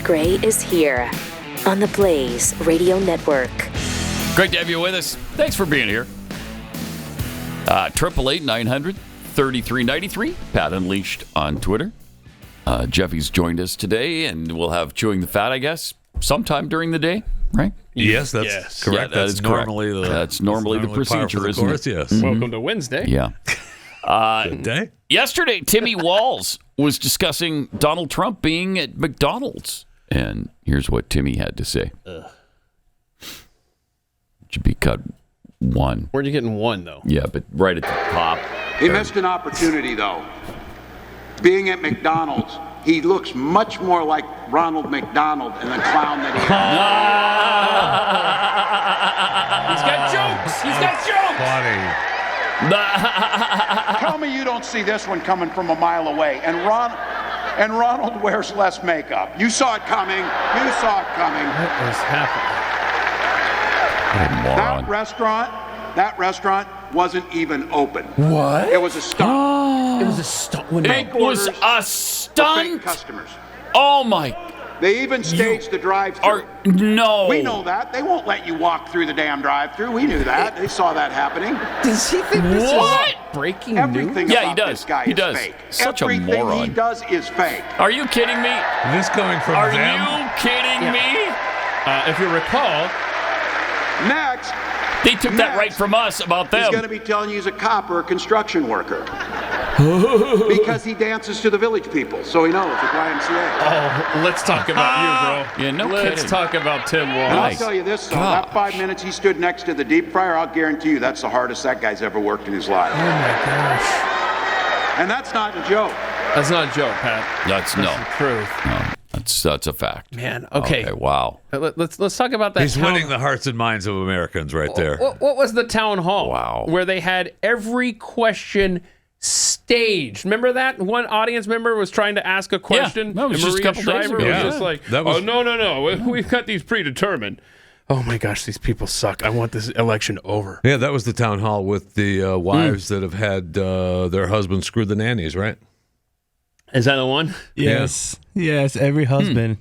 Pat Gray is here on the Blaze Radio Network. Great to have you with us. Thanks for being here. 888-900-3393. Pat Unleashed on Twitter. Jeffy's joined us today, and we'll have Chewing the Fat, I guess, sometime during the day, right? Yes, that's correct. Yeah, that's normally correct. That's normally the procedure, isn't it? Yes. Mm-hmm. Welcome to Wednesday. Yeah. Good day. Yesterday, Timmy Walls was discussing Donald Trump being at McDonald's. And here's what Timmy had to say. Should be cut one. Where'd you get in one, though? Yeah, but right at the top. He missed an opportunity, though. Being at McDonald's, he looks much more like Ronald McDonald than the clown that he is. He's got jokes. He's got jokes. Funny. Tell me you don't see this one coming from a mile away. And Ronald wears less makeup. You saw it coming. You saw it coming. What is happening? That restaurant wasn't even open. What? It was a stunt. It was a stunt. It was a For fake stunt. customers. Oh my! They even staged the drive-thru. No. We know that. They won't let you walk through the damn drive-thru. We knew that. They saw that happening. Does he think this What? is breaking Everything news? Yeah, he about does. this guy He is does. fake. Such a Everything moron. he does is fake. Are you kidding me? This coming from Are them? you kidding me? If you recall, Next, They took that right from us about he's them. going to be telling you he's a cop or a construction worker. Because he dances to the village people, so he knows the YMCA. let's talk about you, bro. Yeah, no Let's kidding. talk about Tim And I'll Walls. tell you this, though, Gosh. that 5 minutes he stood next to the deep fryer, I'll guarantee you that's the hardest that guy's ever worked in his life. Oh my gosh. And that's not a joke. That's not a joke, Pat. That's no. That's the truth. No, that's a fact. Man, okay. Wow. Let's talk about that. He's winning the hearts and minds of Americans right there. What was the town hall? Wow. Where they had every question staged. Remember that? One audience member was trying to ask a question. that was and just a Maria couple days Shriver ago. was Yeah. just like, That was- oh, no. We've got these predetermined. Oh, my gosh, these people suck. I want this election over. Yeah, that was the town hall with the wives that have had their husbands screw the nannies, right? Is that the one? Yes, every husband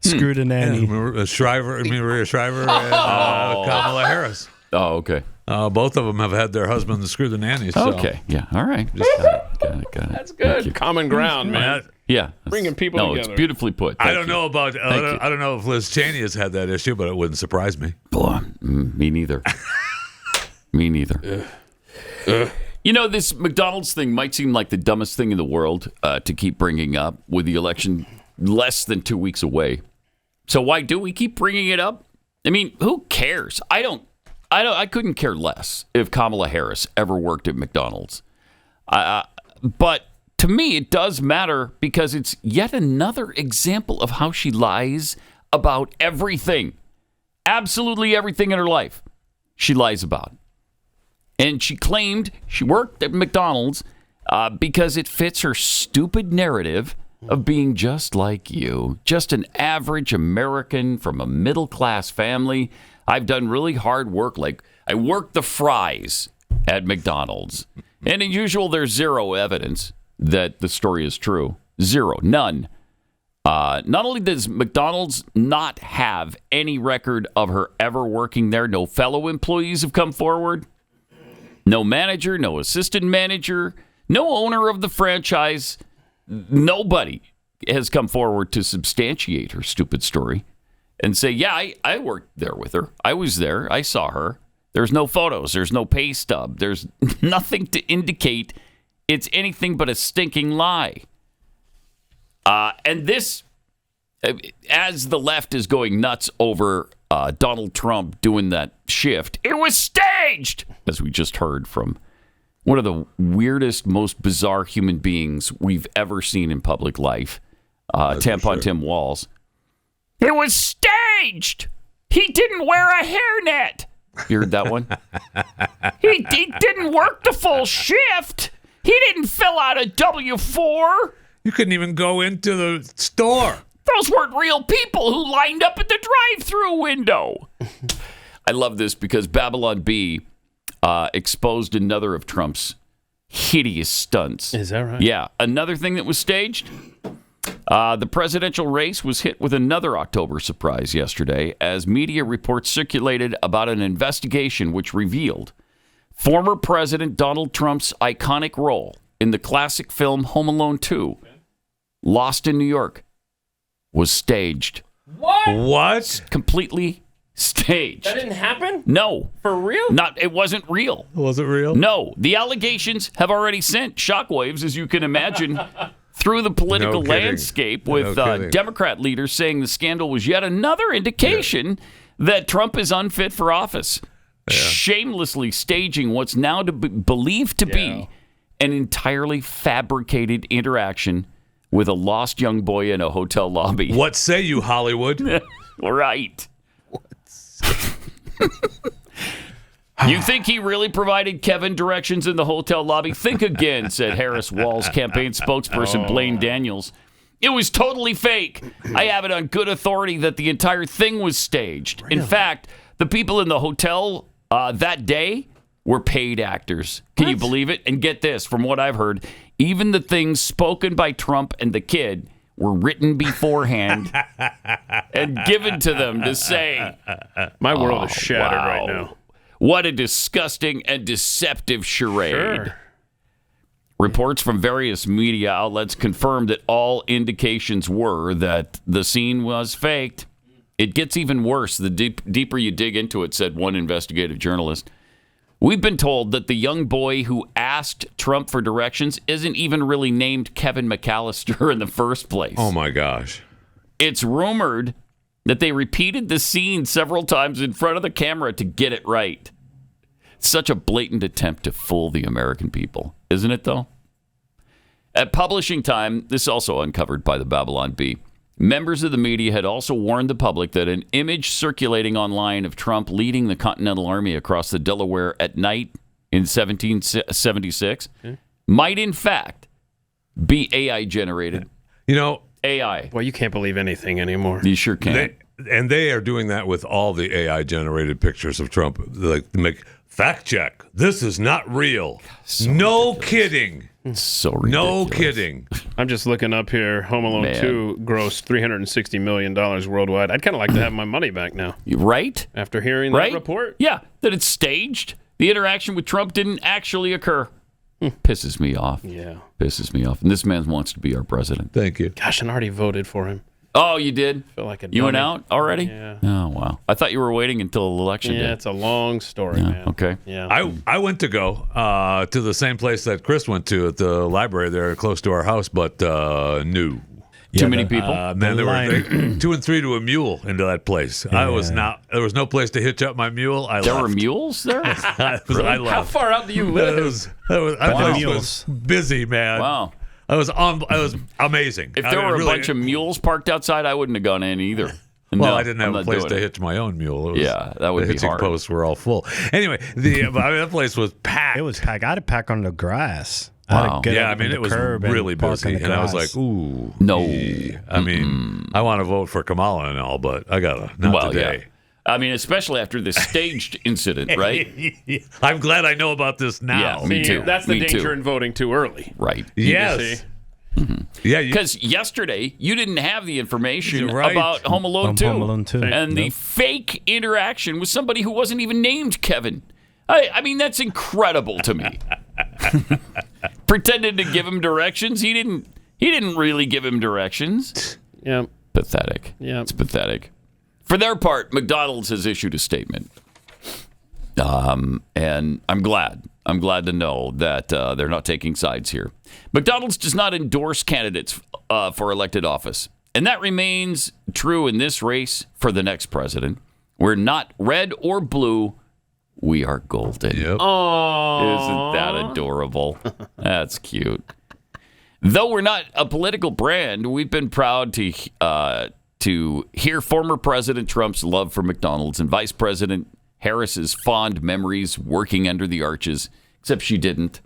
screwed a nanny. Maria Shriver and Kamala Harris. Oh, okay. Both of them have had their husbands screw the nannies. So. Okay. Yeah. All right. Just Got it. That's Thank you. good. Common ground, man. Yeah. Bringing people no, together. it's beautifully put. I Thank don't you. know about. you. I don't know if Liz Cheney has had that issue, but it wouldn't surprise me. Me neither. Me neither. You know, this McDonald's thing might seem like the dumbest thing in the world to keep bringing up with the election less than 2 weeks away. So why do we keep bringing it up? I mean, who cares? I couldn't care less if Kamala Harris ever worked at McDonald's. But to me, it does matter because it's yet another example of how she lies about everything. Absolutely everything in her life she lies about. And she claimed she worked at McDonald's because it fits her stupid narrative of being just like you, just an average American from a middle-class family. I've done really hard work, like I worked the fries at McDonald's. And as usual, there's zero evidence that the story is true. Zero. None. Not only does McDonald's not have any record of her ever working there, no fellow employees have come forward. No manager, no assistant manager, no owner of the franchise. Nobody has come forward to substantiate her stupid story and say, yeah, I worked there with her. I was there. I saw her. There's no photos. There's no pay stub. There's nothing to indicate it's anything but a stinking lie. And this, as the left is going nuts over Donald Trump doing that shift, it was staged, as we just heard from one of the weirdest, most bizarre human beings we've ever seen in public life, Tampon Tim Walls. It was staged. He didn't wear a hairnet. You heard that one? He didn't work the full shift. He didn't fill out a W-4. You couldn't even go into the store. Those weren't real people who lined up at the drive-thru window. I love this because Babylon Bee exposed another of Trump's hideous stunts. Is that right? Yeah. Another thing that was staged, The presidential race was hit with another October surprise yesterday as media reports circulated about an investigation which revealed former President Donald Trump's iconic role in the classic film Home Alone 2, Lost in New York, was staged. What? Completely staged. That didn't happen? No. For real? It wasn't real. Was it real? No. The allegations have already sent shockwaves, as you can imagine, through the political landscape with Democrat leaders saying the scandal was yet another indication that Trump is unfit for office. Yeah. Shamelessly staging what's now believed to be an entirely fabricated interaction with a lost young boy in a hotel lobby. What say you, Hollywood? Right. You think he really provided Kevin directions in the hotel lobby? Think again, said Harris Wall's campaign spokesperson Blaine Daniels. It was totally fake. I have it on good authority that the entire thing was staged. Really? In fact, the people in the hotel that day were paid actors. Can you believe it? And get this, from what I've heard, even the things spoken by Trump and the kid were written beforehand and given to them to say. My world is shattered right now. What a disgusting and deceptive charade. Sure. Reports from various media outlets confirmed that all indications were that the scene was faked. It gets even worse the deeper you dig into it, said one investigative journalist. We've been told that the young boy who asked Trump for directions isn't even really named Kevin McAllister in the first place. Oh, my gosh. It's rumored that they repeated the scene several times in front of the camera to get it right. Such a blatant attempt to fool the American people, isn't it, though? At publishing time, this is also uncovered by the Babylon Bee, members of the media had also warned the public that an image circulating online of Trump leading the Continental Army across the Delaware at night in 1776 might, in fact, be AI generated. You know, AI. Well, you can't believe anything anymore. You sure can't. They are doing that with all the AI generated pictures of Trump. Like, make fact check. This is not real. So no ridiculous. Kidding. So ridiculous. No kidding. I'm just looking up here. Home Alone 2 grossed $360 million worldwide. I'd kind of like to have my money back now. Right? After hearing that report. Yeah, that it's staged. The interaction with Trump didn't actually occur. Pisses me off. Yeah. Pisses me off. And this man wants to be our president. Thank you. Gosh, and I already voted for him. Oh, you did? I feel like a You went dummy. out already? Yeah. Oh, wow. I thought you were waiting until election day. Yeah, it's a long story, man. Okay. Yeah. I went to go to the same place that Chris went to at the library there close to our house, but no. Too many people? Man, there were 2 and 3 to a mule into that place. Yeah. There was no place to hitch up my mule. There left. were mules there? I left. How far out do you live? I was busy, man. Wow. I was amazing. If there were a bunch of mules parked outside, I wouldn't have gone in either. Well, No, I didn't I'm have a not place doing to it. hitch my own mule. Yeah, that would the be hitching hard. posts were all full. Anyway, that place was packed. It was packed. I had to pack on the grass. Wow. I had to get Yeah, up I mean, on it the was curb really park busy, on the and I was grass. like, ooh. No. I mean, I want to vote for Kamala and all, but I got to. Not today. Yeah. I mean, especially after this staged incident, right? I'm glad I know about this now. Yeah, me See, too. That's the Me danger too. in voting too early. Right. Yes. Yeah, Because yesterday, you didn't have the information You're right. about Home Alone 2. Home Alone 2. And the fake interaction with somebody who wasn't even named Kevin. I mean, that's incredible to me. Pretended to give him directions. He didn't really give him directions. Yeah. Pathetic. Yeah. It's pathetic. For their part, McDonald's has issued a statement. And I'm glad. I'm glad to know that they're not taking sides here. McDonald's does not endorse candidates for elected office. And that remains true in this race for the next president. We're not red or blue. We are golden. Yep. Isn't that adorable? That's cute. Though we're not a political brand, we've been proud to hear former President Trump's love for McDonald's and Vice President Harris's fond memories working under the arches, except she didn't.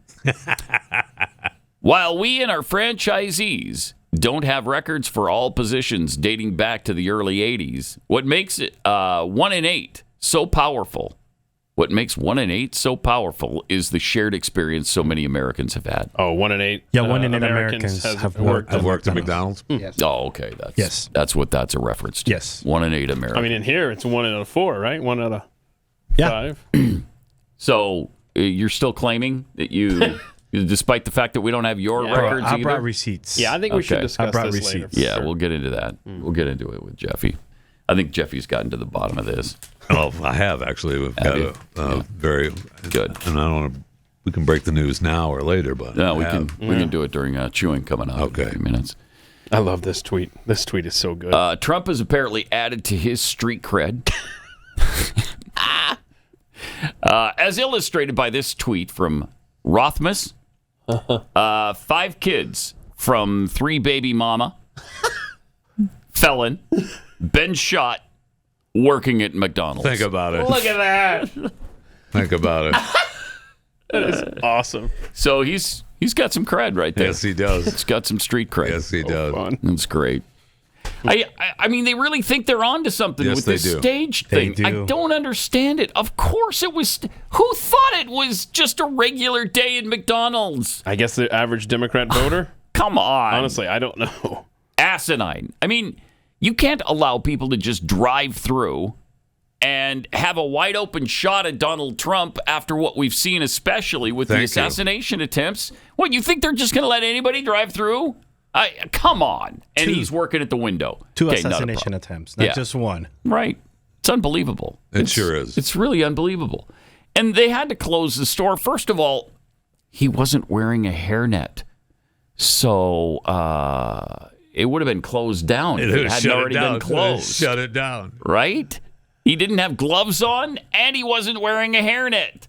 While we and our franchisees don't have records for all positions dating back to the early 80s, what makes it 1 in 8 so powerful What makes 1 in 8 so powerful is the shared experience so many Americans have had. Oh, 1 in 8. Yeah, 1 in 8 Americans have worked. I've worked at McDonald's. Yes. Oh, okay. That's what that's a reference to. Yes. 1 in 8 Americans. I mean, in here, it's 1 out of 4, right? 1 out of 5. So you're still claiming that you, despite the fact that we don't have your records I either? brought receipts. Yeah, I think we should discuss brought this later. receipts. Yeah, we'll get into that. We'll get into it with Jeffy. I think Jeffy's gotten to the bottom of this. Oh, I have actually. We've got a very good. And I don't want to. We can break the news now or later, but No, we can do it during chewing coming up in a few minutes. I love this tweet. This tweet is so good. Trump has apparently added to his street cred. As illustrated by this tweet from Rothmus. 5 kids from 3 baby mama. Felon. Been shot working at McDonald's. think about it. Look at that. Think about it. That is awesome. So he's got some cred right there. Yes, he does. He's got some street cred. Yes, he does. Fun. That's great. I mean, they really think they're onto something Yes, with they this do. stage They thing. I do. don't understand it. Of course it was. Who thought it was just a regular day in McDonald's? I guess the average Democrat voter? Come on. Honestly, I don't know. Asinine. I mean, you can't allow people to just drive through and have a wide open shot at Donald Trump after what we've seen, especially with the Thank you. assassination attempts. What, you think they're just going to let anybody drive through? Come on. And he's working at the window. 2 Okay, not a assassination problem. attempts, not Yeah. just 1. Right. It's unbelievable. It sure is. It's really unbelievable. And they had to close the store. First of all, he wasn't wearing a hairnet. So it would have been closed down if it hadn't already been closed. Shut it down. Right? He didn't have gloves on, and he wasn't wearing a hairnet.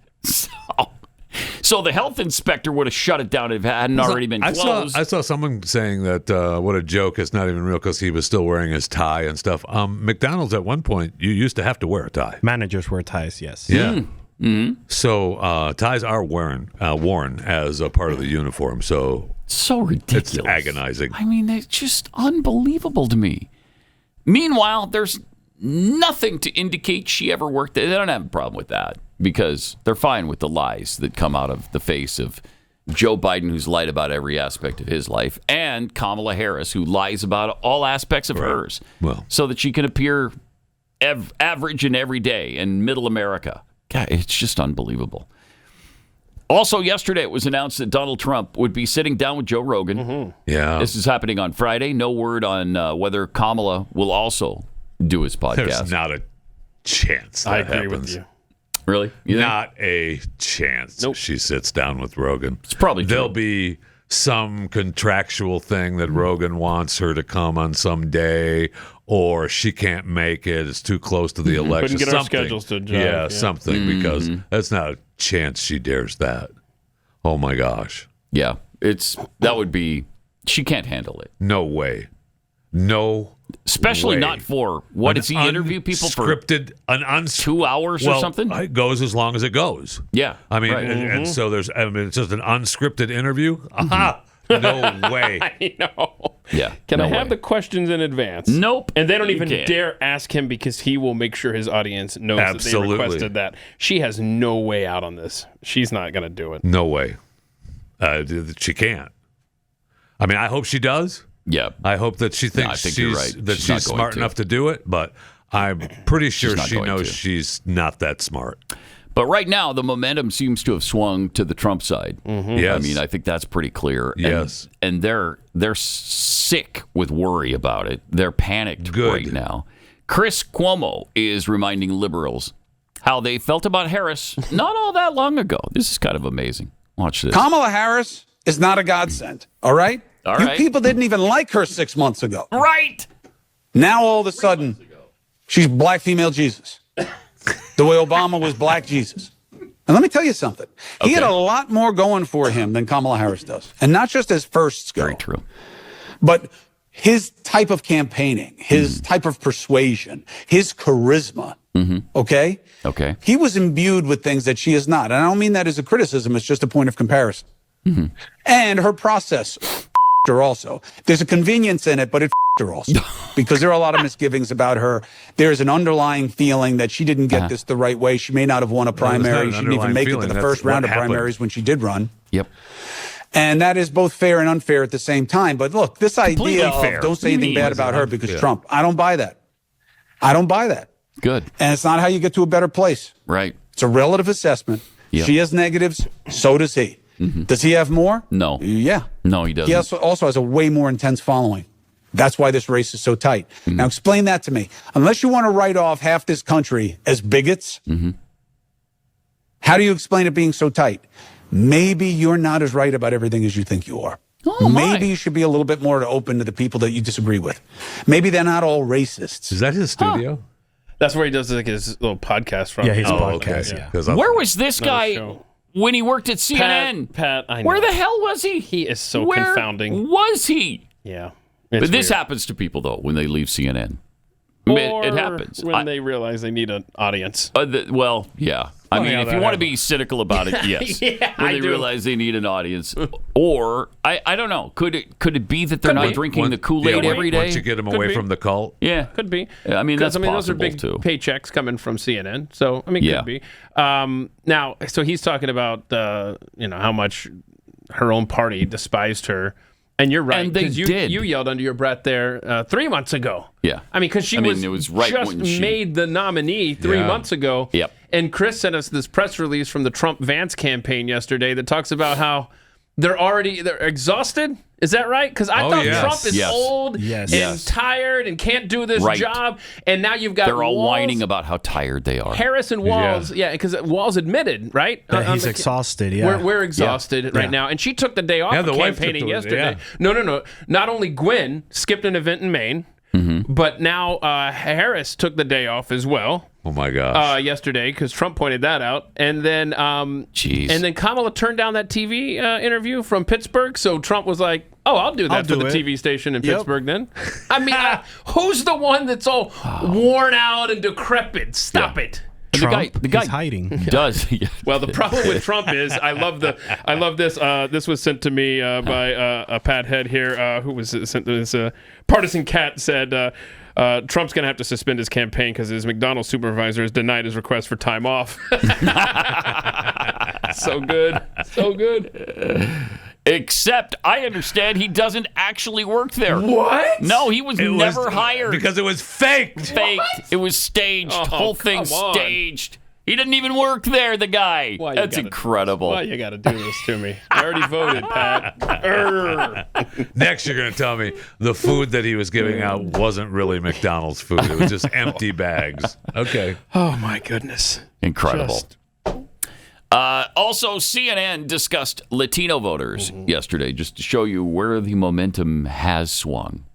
So the health inspector would have shut it down if it hadn't already been closed. I saw someone saying that what a joke. It's not even real because he was still wearing his tie and stuff. McDonald's at one point, you used to have to wear a tie. Managers wear ties, yes. Yeah. So ties are worn as a part of the uniform. So So ridiculous. it's agonizing. I mean, it's just unbelievable to me. Meanwhile, there's nothing to indicate she ever worked there. They don't have a problem with that because they're fine with the lies that come out of the face of Joe Biden, who's lied about every aspect of his life, and Kamala Harris, who lies about all aspects of hers, Well. so that she can appear average and everyday in middle America. God, it's just unbelievable. Also, yesterday it was announced that Donald Trump would be sitting down with Joe Rogan. Yeah. This is happening on Friday. No word on whether Kamala will also do his podcast. There's not a chance that I agree happens. with you. Really? You think? Not a chance. Nope. She sits down with Rogan. It's probably true. There'll be some contractual thing that Rogan wants her to come on some day, or she can't make it. It's too close to the election. Couldn't get our Something. schedules to jive, Yeah, yeah. something, because that's not a chance she dares that. Oh my gosh. Yeah. That would be, she can't handle it. No way. No Especially way. not for, what does he interview people for? Scripted, 2 hours or something? It goes as long as it goes. Yeah. I mean, right. and so it's just an unscripted interview. Aha! No way. I know. Yeah. Can no I have way. the questions in advance? Nope. And they don't You even can't. dare ask him because he will make sure his audience knows that Absolutely. they requested that. She has no way out on this. She's not going to do it. No way. She can't. I mean, I hope she does. Yeah. I hope that she thinks think you're right. that She's not she's going smart to. enough to do it, but I'm pretty sure not she going knows to. she's not that smart. But right now, the momentum seems to have swung to the Trump side. Yes. I mean, I think that's pretty clear. And, Yes. And they're sick with worry about it. They're panicked Good. right now. Chris Cuomo is reminding liberals how they felt about Harris not all that long ago. This is kind of amazing. Watch this. Kamala Harris is not a godsend, all right? All You right. people didn't even like her 6 months ago. Right. Now all of a sudden, she's black female Jesus. The way Obama was black Jesus. And let me tell you something. He had Okay. a lot more going for him than Kamala Harris does. And not just as firsts go, Very true. but his type of campaigning, his type of persuasion, his charisma, okay? Okay. He was imbued with things that she is not. And I don't mean that as a criticism. It's just a point of comparison. And her process her also. There's a convenience in it, but it her also because there are a lot of misgivings about her. There's an underlying feeling that she didn't get this the right way. She may not have won a primary. She didn't even make it to the first round of primaries when she did run. Yep. And that is both fair and unfair at the same time. But look, this idea of don't say anything bad about her because Trump, I don't buy that. I don't buy that. Good. And it's not how you get to a better place. Right. It's a relative assessment. Yep. She has negatives. So does he. Does he have more? No. Yeah. No, he doesn't. He also has a way more intense following. That's why this race is so tight. Now, explain that to me. Unless you want to write off half this country as bigots, how do you explain it being so tight? Maybe you're not as right about everything as you think you are. Oh, Maybe you should be a little bit more open to the people that you disagree with. Maybe they're not all racists. Is that his studio? That's where he does like his little podcast from. Yeah, his Oh, podcast. okay. Yeah. 'Cause I'm- Where was this guy show. when he worked at CNN? Pat, I know. Where the hell was he? He is so Where confounding. was he? Yeah. But this weird. happens to people, though, when they leave CNN. Or It happens. when they realize they need an audience. Well, yeah. I mean, yeah, if that you want to be happens. cynical about it, yes. Yeah, when I they do. realize they need an audience. Or, I don't know. Could it be that they're not be. drinking the Kool-Aid every day? Once you get him away be. from the cult. Yeah. Could be. I mean, that's possible, those are big too. paychecks coming from CNN. So, I mean, Yeah. could be. Now, so he's talking about, how much her own party despised her. And you're right. And they 'cause did. You yelled under your breath there 3 months ago. Yeah. I mean, because she it was right just when she made the nominee 3 Yeah. months ago. Yep. And Chris sent us this press release from the Trump-Vance campaign yesterday that talks about how they're exhausted. Is that right? Because I thought yes. Trump is Yes. old Yes. and Yes. tired and can't do this Right. job. And now you've got They're all Walls, whining about how tired they are. Harris and Walls. Yeah, because Walls admitted, right? That On he's the- exhausted. Yeah. We're exhausted right now. And she took the day off Yeah, of the wife took campaigning the- yesterday. yeah. No. Not only Gwen skipped an event in Maine, but now Harris took the day off as well. Oh my gosh. Yesterday, because Trump pointed that out, and then Jeez. and then Kamala turned down that TV interview from Pittsburgh. So Trump was like, "Oh, I'll do that I'll for do the it." TV station in Yep. Pittsburgh." Then, I mean, who's the one that's all worn out and decrepit? Stop it. And Trump, the guy he's hiding. does. Well, the problem with Trump is I love this. This was sent to me by a Pat Head here, who was sent this. Partisan Cat said Trump's going to have to suspend his campaign because his McDonald's supervisor has denied his request for time off. So good. Except I understand he doesn't actually work there. What? No, he was never hired. Because it was faked. Faked. It was staged. Oh, Whole thing come on. staged. He didn't even work there, the guy. Why you That's gotta- incredible. Why you got to do this to me? I already voted, Pat. Urgh. Next, you're going to tell me the food that he was giving out wasn't really McDonald's food. It was just empty bags. Okay. Oh my goodness. Incredible. Just- Also, CNN discussed Latino voters yesterday, just to show you where the momentum has swung.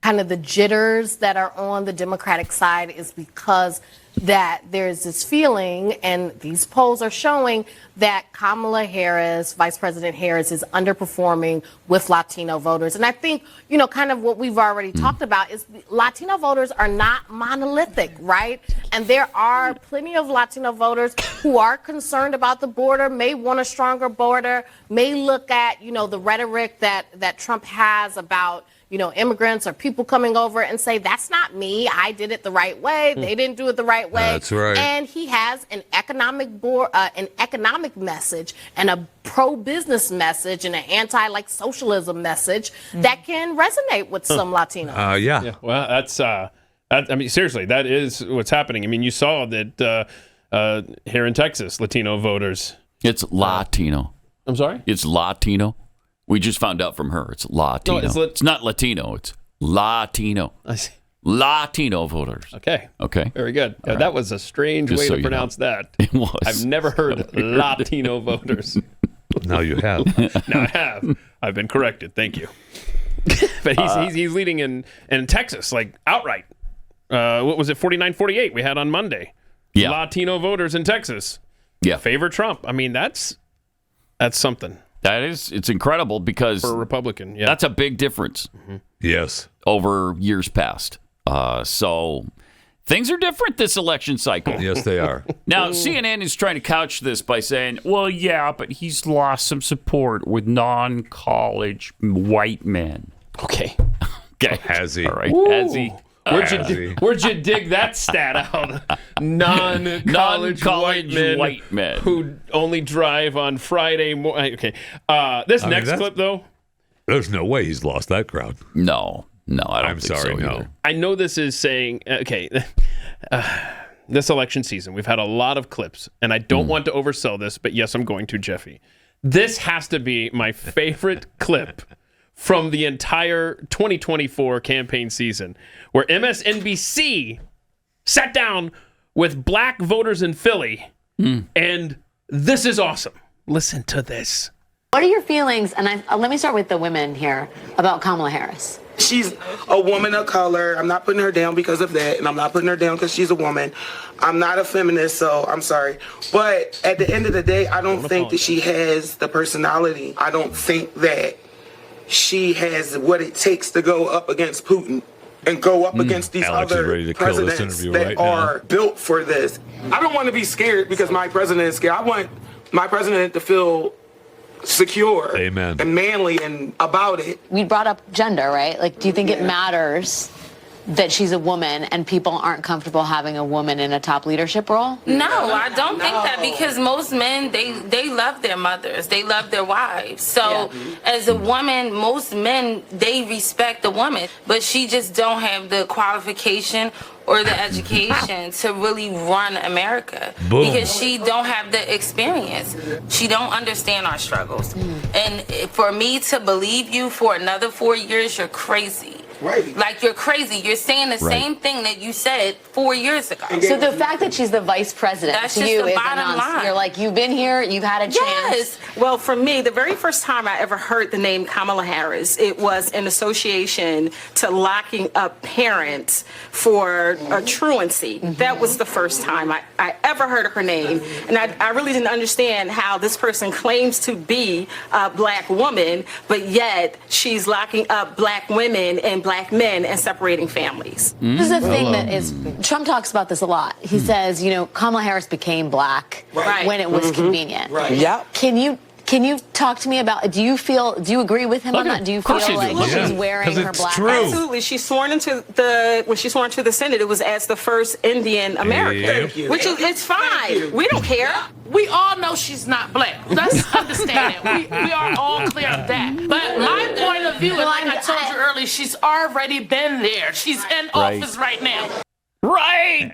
Kind of the jitters that are on the Democratic side is because that there's this feeling, and these polls are showing that Kamala Harris, Vice President Harris, is underperforming with Latino voters. And I think, kind of what we've already talked about is Latino voters are not monolithic, right? And there are plenty of Latino voters who are concerned about the border, may want a stronger border, may look at, the rhetoric that Trump has about immigrants or people coming over and say, that's not me. I did it the right way. They didn't do it the right way. That's right. And he has an economic message and a pro-business message and an socialism message that can resonate with some Latinos. Yeah. Well, that's I mean, seriously, that is what's happening. I mean, you saw that here in Texas, Latino voters. It's Latino. I'm sorry? It's Latino. We just found out from her. It's Latino. No, it's not Latino. It's Latino. I see. Latino voters. Okay. Okay. Very good. Yeah, that was a strange Just way so to you pronounce that. It was. I've never heard Latino voters. Now you have. Now I have. I've been corrected. Thank you. But he's leading in Texas, like outright. What was it, 49-48 we had on Monday? Yeah. Latino voters in Texas Yeah. favor Trump. I mean, that's something It's incredible because for a Republican. Yeah. that's a big difference Yes. over years past. So Things are different this election cycle. Yes, they are. Now, CNN is trying to couch this by saying, well, yeah, but he's lost some support with non-college white men. Okay. Okay. Has he? All right. Ooh. Has he? Where'd you dig that stat out? Non-college white men who only drive on Friday morning. Okay. This next clip, though. There's no way he's lost that crowd. No, I don't think so no. either. I know this is saying, okay, this election season, we've had a lot of clips, and I don't want to oversell this, but yes, I'm going to, Jeffy. This has to be my favorite clip from the entire 2024 campaign season, where MSNBC sat down with black voters in Philly, and this is awesome. Listen to this. What are your feelings, and let me start with the women here, about Kamala Harris? She's a woman of color. I'm not putting her down because of that, and I'm not putting her down because she's a woman. I'm not a feminist, so I'm sorry. But at the end of the day, I don't think that she has the personality. I don't think that she has what it takes to go up against Putin and go up against these Alex is other ready to kill this presidents interview that right are now. built for this. I don't want to be scared because my president is scared. I want my president to feel secure Amen. and manly and about it. We brought up gender, right? Like, do you think it matters that she's a woman and people aren't comfortable having a woman in a top leadership role? No, I don't think that, because most men, they love their mothers. They love their wives. So as a woman, most men, they respect the woman, but she just don't have the qualification or the education to really run America. Boom. Because she don't have the experience. She don't understand our struggles. And for me to believe you for another 4 years, you're crazy. Right. Like, you're crazy. You're saying the same thing that you said 4 years ago. So the fact that she's the vice president That's to just you the is bottom line. You're like, you've been here, you've had a chance. Yes. Well, for me, the very first time I ever heard the name Kamala Harris, it was in association to locking up parents for truancy. That was the first time I ever heard of her name. And I really didn't understand how this person claims to be a black woman, but yet she's locking up black women and black men and separating families. This is the thing that is, Trump talks about this a lot. He says, you know, Kamala Harris became black when it was convenient. Right. Yeah. Can you talk to me about, do you agree with him on that? Do you feel like she's wearing her black? Absolutely. She's sworn into when she sworn to the Senate, it was as the first Indian American, which is, it's fine. We don't care. We all know she's not black. Let's understand it. We are all clear of that. But my point of view, and like I told you earlier, she's already been there. She's in office right now. Right.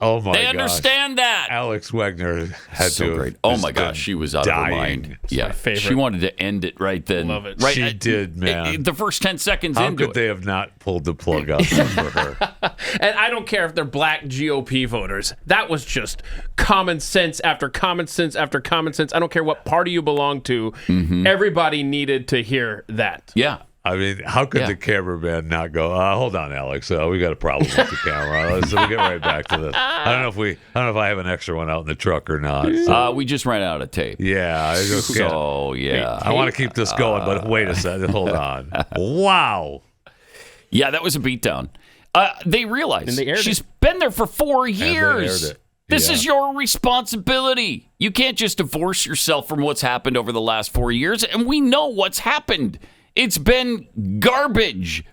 Oh my god! They understand that. Alex Wagner had so great. Oh my gosh, she was out of her mind. My favorite. She wanted to end it right then. Love it. Right, She did, man. The first 10 seconds How into could it. they have not pulled the plug out for her? And I don't care if they're black GOP voters. That was just common sense after common sense after common sense. I don't care what party you belong to. Everybody needed to hear that. Yeah. I mean, how could the cameraman not go? Hold on, Alex. We got a problem with the camera. So we get right back to this. I don't know if I have an extra one out in the truck or not. We just ran out of tape. Yeah. I just can't. I want to keep this going, but wait a second. Hold on. Wow. Yeah, that was a beatdown. They realized And they aired she's been there for 4 years. aired it. This is your responsibility. You can't just divorce yourself from what's happened over the last 4 years, and we know what's happened. It's been garbage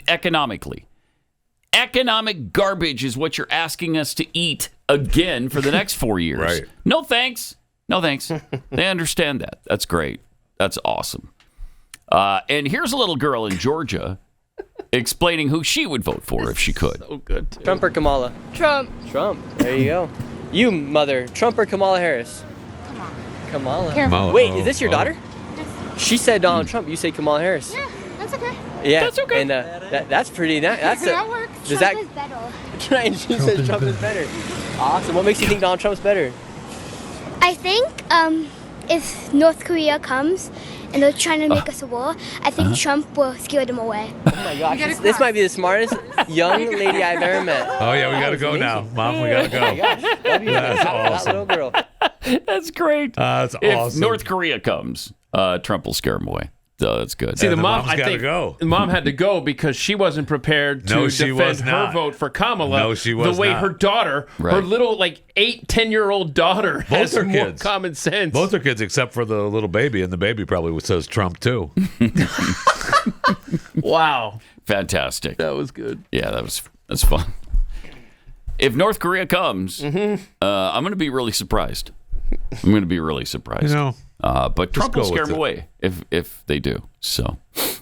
economically. Economic garbage is what you're asking us to eat again for the next 4 years. Right. No thanks. No thanks. They understand that. That's great. That's awesome. And here's a little girl in Georgia explaining who she would vote for if she could. So good. Trump or Kamala? Trump. Trump. There you go. You, mother. Trump or Kamala Harris? Kamala. Kamala. Wait, is this your daughter? She said Donald Trump. You say Kamala Harris. Yeah, that's okay. Yeah, That's okay. And that's pretty. That's that works. Does Trump that? is better. Right, she says Trump is better. Awesome. What makes you think Donald Trump's better? I think if North Korea comes and they're trying to make us a war, I think Trump will scare them away. Oh my gosh, this might be the smartest young lady I've ever met. Oh yeah, we gotta go now, Mom. We gotta go. Oh my gosh, love you. That's That awesome. little girl. That's great. That's If awesome. North Korea comes, Trump will scare him away. that's good. See, the mom, mom's gotta go. The mom had to go because she wasn't prepared to defend her vote for Kamala. No, she was the way not. her daughter, her little 8-10-year-old daughter, has are more kids. common sense. Both are kids except for the little baby, and the baby probably says Trump too. Wow, fantastic. That was good. Yeah, that's fun. If North Korea comes, I'm going to be really surprised. I'm going to be really surprised. You know, but Trump will go scare with them it. away if they do. So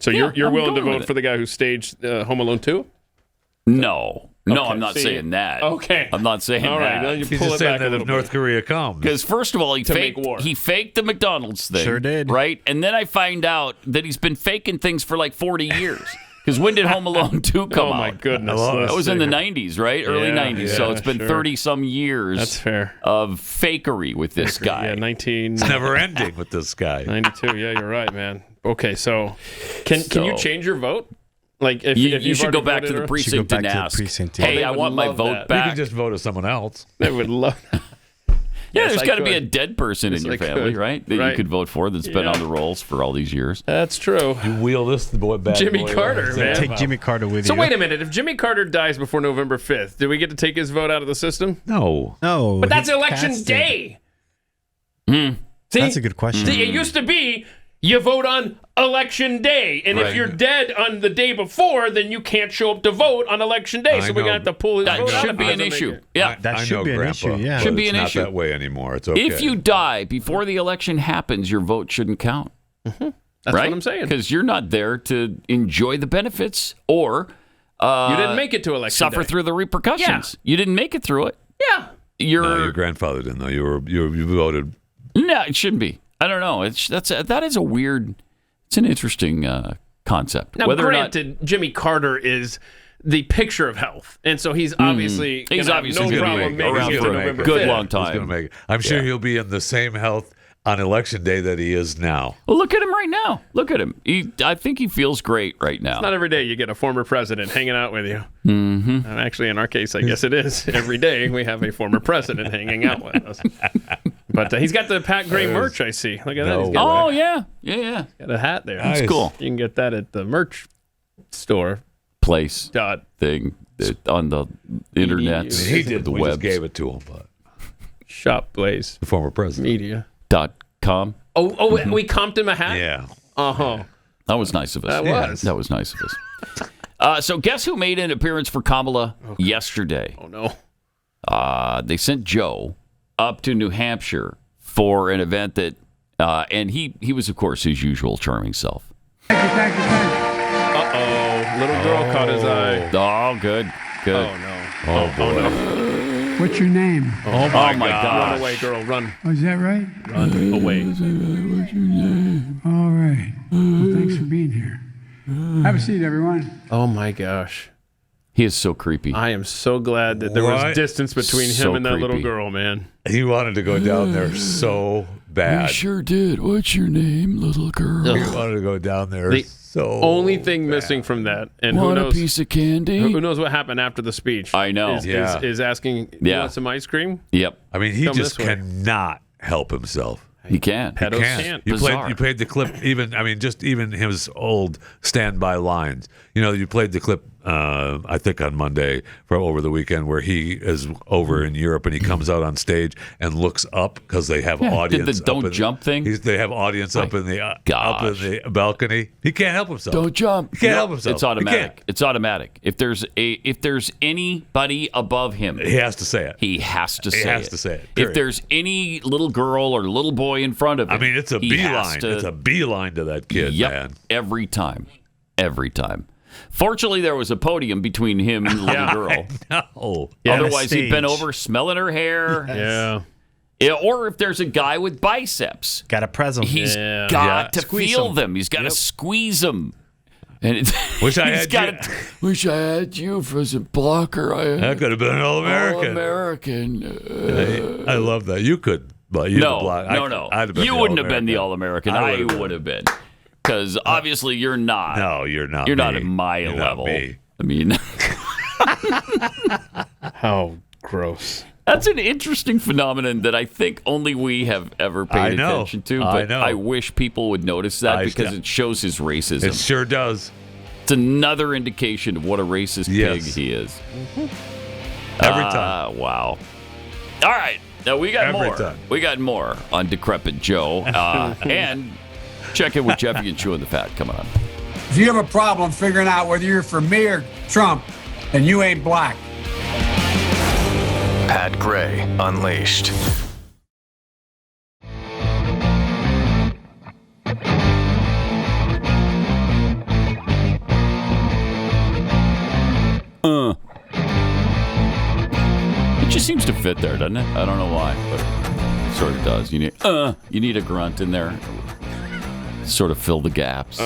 you're I'm willing to going with vote for the guy who staged Home Alone 2? No, Okay, I'm not see. saying that. Okay. I'm not saying All right, that. then you He's pull just it saying back a that little if North bit. Korea comes. Because first of all, he To make war. faked the McDonald's thing. Sure did. Right? And then I find out that he's been faking things for like 40 years. Because when did Home Alone 2 come out? Oh, my goodness. That was in the 90s, right? Early Yeah, 90s. So yeah, it's been sure. 30-some years That's fair. of fakery with this guy. Yeah, 19... It's never ending with this guy. 92. Yeah, you're right, man. Okay, so can you change your vote? Like if You you've should go already back to voted the or- precinct and ask, hey, They I would want my love vote that. You back. can just vote as someone else. They would love Yeah, Yes, there's I got to be could. a dead person Yes, in your I family, could. right? That you Right. could vote for that's been Yeah. on the rolls for all these years. That's true. You wheel this bad Jimmy boy Carter, over. man. Take Jimmy Carter with So you. wait a minute. If Jimmy Carter dies before November 5th, do we get to take his vote out of the system? No. No. But that's he election passed it. day. Hmm. See? That's a good question. See, it used to be you vote on election day, and if Right. you're dead on the day before, then you can't show up to vote on election day. I So we're know. gonna have to pull his That vote out should if be he an doesn't issue. make it. Yeah. That I should know, be an Grandpa, issue, yeah. but Should be it's an not issue. that way anymore. It's okay. If you die before the election happens, your vote shouldn't count. That's right? what I'm saying. Because you're not there to enjoy the benefits or You didn't make it to election suffer day. through the repercussions. You didn't make it through it. Yeah. No, your grandfather didn't, though. You voted. No, it shouldn't be. I don't know. That is a weird. It's an interesting concept. Now, Whether granted, Jimmy Carter is the picture of health, and so he's obviously He's gonna obviously have no gonna problem be making around it to for a November good 5th. long He's going to time. make it. I'm sure he'll be in the same health on election day that he is now. Well, look at him right now. Look at him. I think he feels great right now. It's not every day you get a former president hanging out with you. Mm-hmm. Actually, in our case, I guess it is. Every day we have a former president hanging out with us. But he's got the Pat Gray merch, I see. Look at that. He's got, Oh, yeah. got a hat there. That's cool. You can get that at the merch store. Place Dot. thing on the internet. He did. The We web. just gave it to him, but Shop Blaze the former president. Media. .com. Oh, we comped him a hat? Yeah. Uh-huh. That was nice of us. That was. That was nice of us. So guess who made an appearance for Kamala yesterday? Oh, no. They sent Joe up to New Hampshire for an event that, and he was, of course, his usual charming self. Uh-oh. Little girl caught his eye. Oh, good. Oh, no. Oh, boy. no. What's your name? Oh, my Run God. away, girl. Run. Oh, is that right? Run away. All right. Well, thanks for being here. Have a seat, everyone. Oh, my gosh. He is so creepy. I am so glad that there was What? distance between So him and that little creepy. girl, man. He wanted to go down there so bad. sure did. What's your name, little girl? He wanted to go down there The so Only thing missing from that, and who Want a knows, piece of candy? who knows what happened after the speech? I know. Is asking, Yeah. you want some ice cream? Yep. I mean, he Come just this way. cannot help himself. He can. Pedos Can't. can't. You Bizarre. played the clip. Even his old standby lines. You know, you played the clip. I think on Monday for over the weekend, where he is over in Europe and he comes out on stage and looks up because they have Yeah, audience. did the don't up in, jump thing? They have audience up in the balcony. He can't help himself. Don't jump. He can't help himself. It's He automatic. can't. It's automatic. If there's anybody above him, He has to say it. he has to say it. He has to say it, If period. there's any little girl or little boy in front of him, I mean, it's a he has beeline. to- It's a beeline to that kid, Yep, man. every time. Every time. Fortunately, there was a podium between him and the little girl. No. Yeah, Otherwise, he'd been stage. over smelling her hair. Yeah. Yeah, or if there's a guy with biceps, Got to press him. he's Yeah. got to Squeeze feel him. them. He's got to squeeze them. And Wish I he's had gotta- you. Wish I had you as a blocker. That could have been an All-American. All-American. I love that. You could, but you No, block. no. I'd have been You the wouldn't have been the All-American. All-American. I I would have been. Because obviously you're not. No, you're not. You're me. not at my You're not level. me. I mean, How gross. That's an interesting phenomenon that I think only we have ever paid attention to. But I wish people would notice that because it shows his racism. It sure does. It's another indication of what a racist pig he is. Every time. Wow. All right. Now we got Every more. time. We got more on Decrepit Joe. And check in with Jeffy and Chewing the Fat. Come on. If you have a problem figuring out whether you're for me or Trump, then you ain't black. Pat Gray Unleashed. It just seems to fit there, doesn't it? I don't know why, but it sort of does. You need a grunt in there, sort of fill the gaps.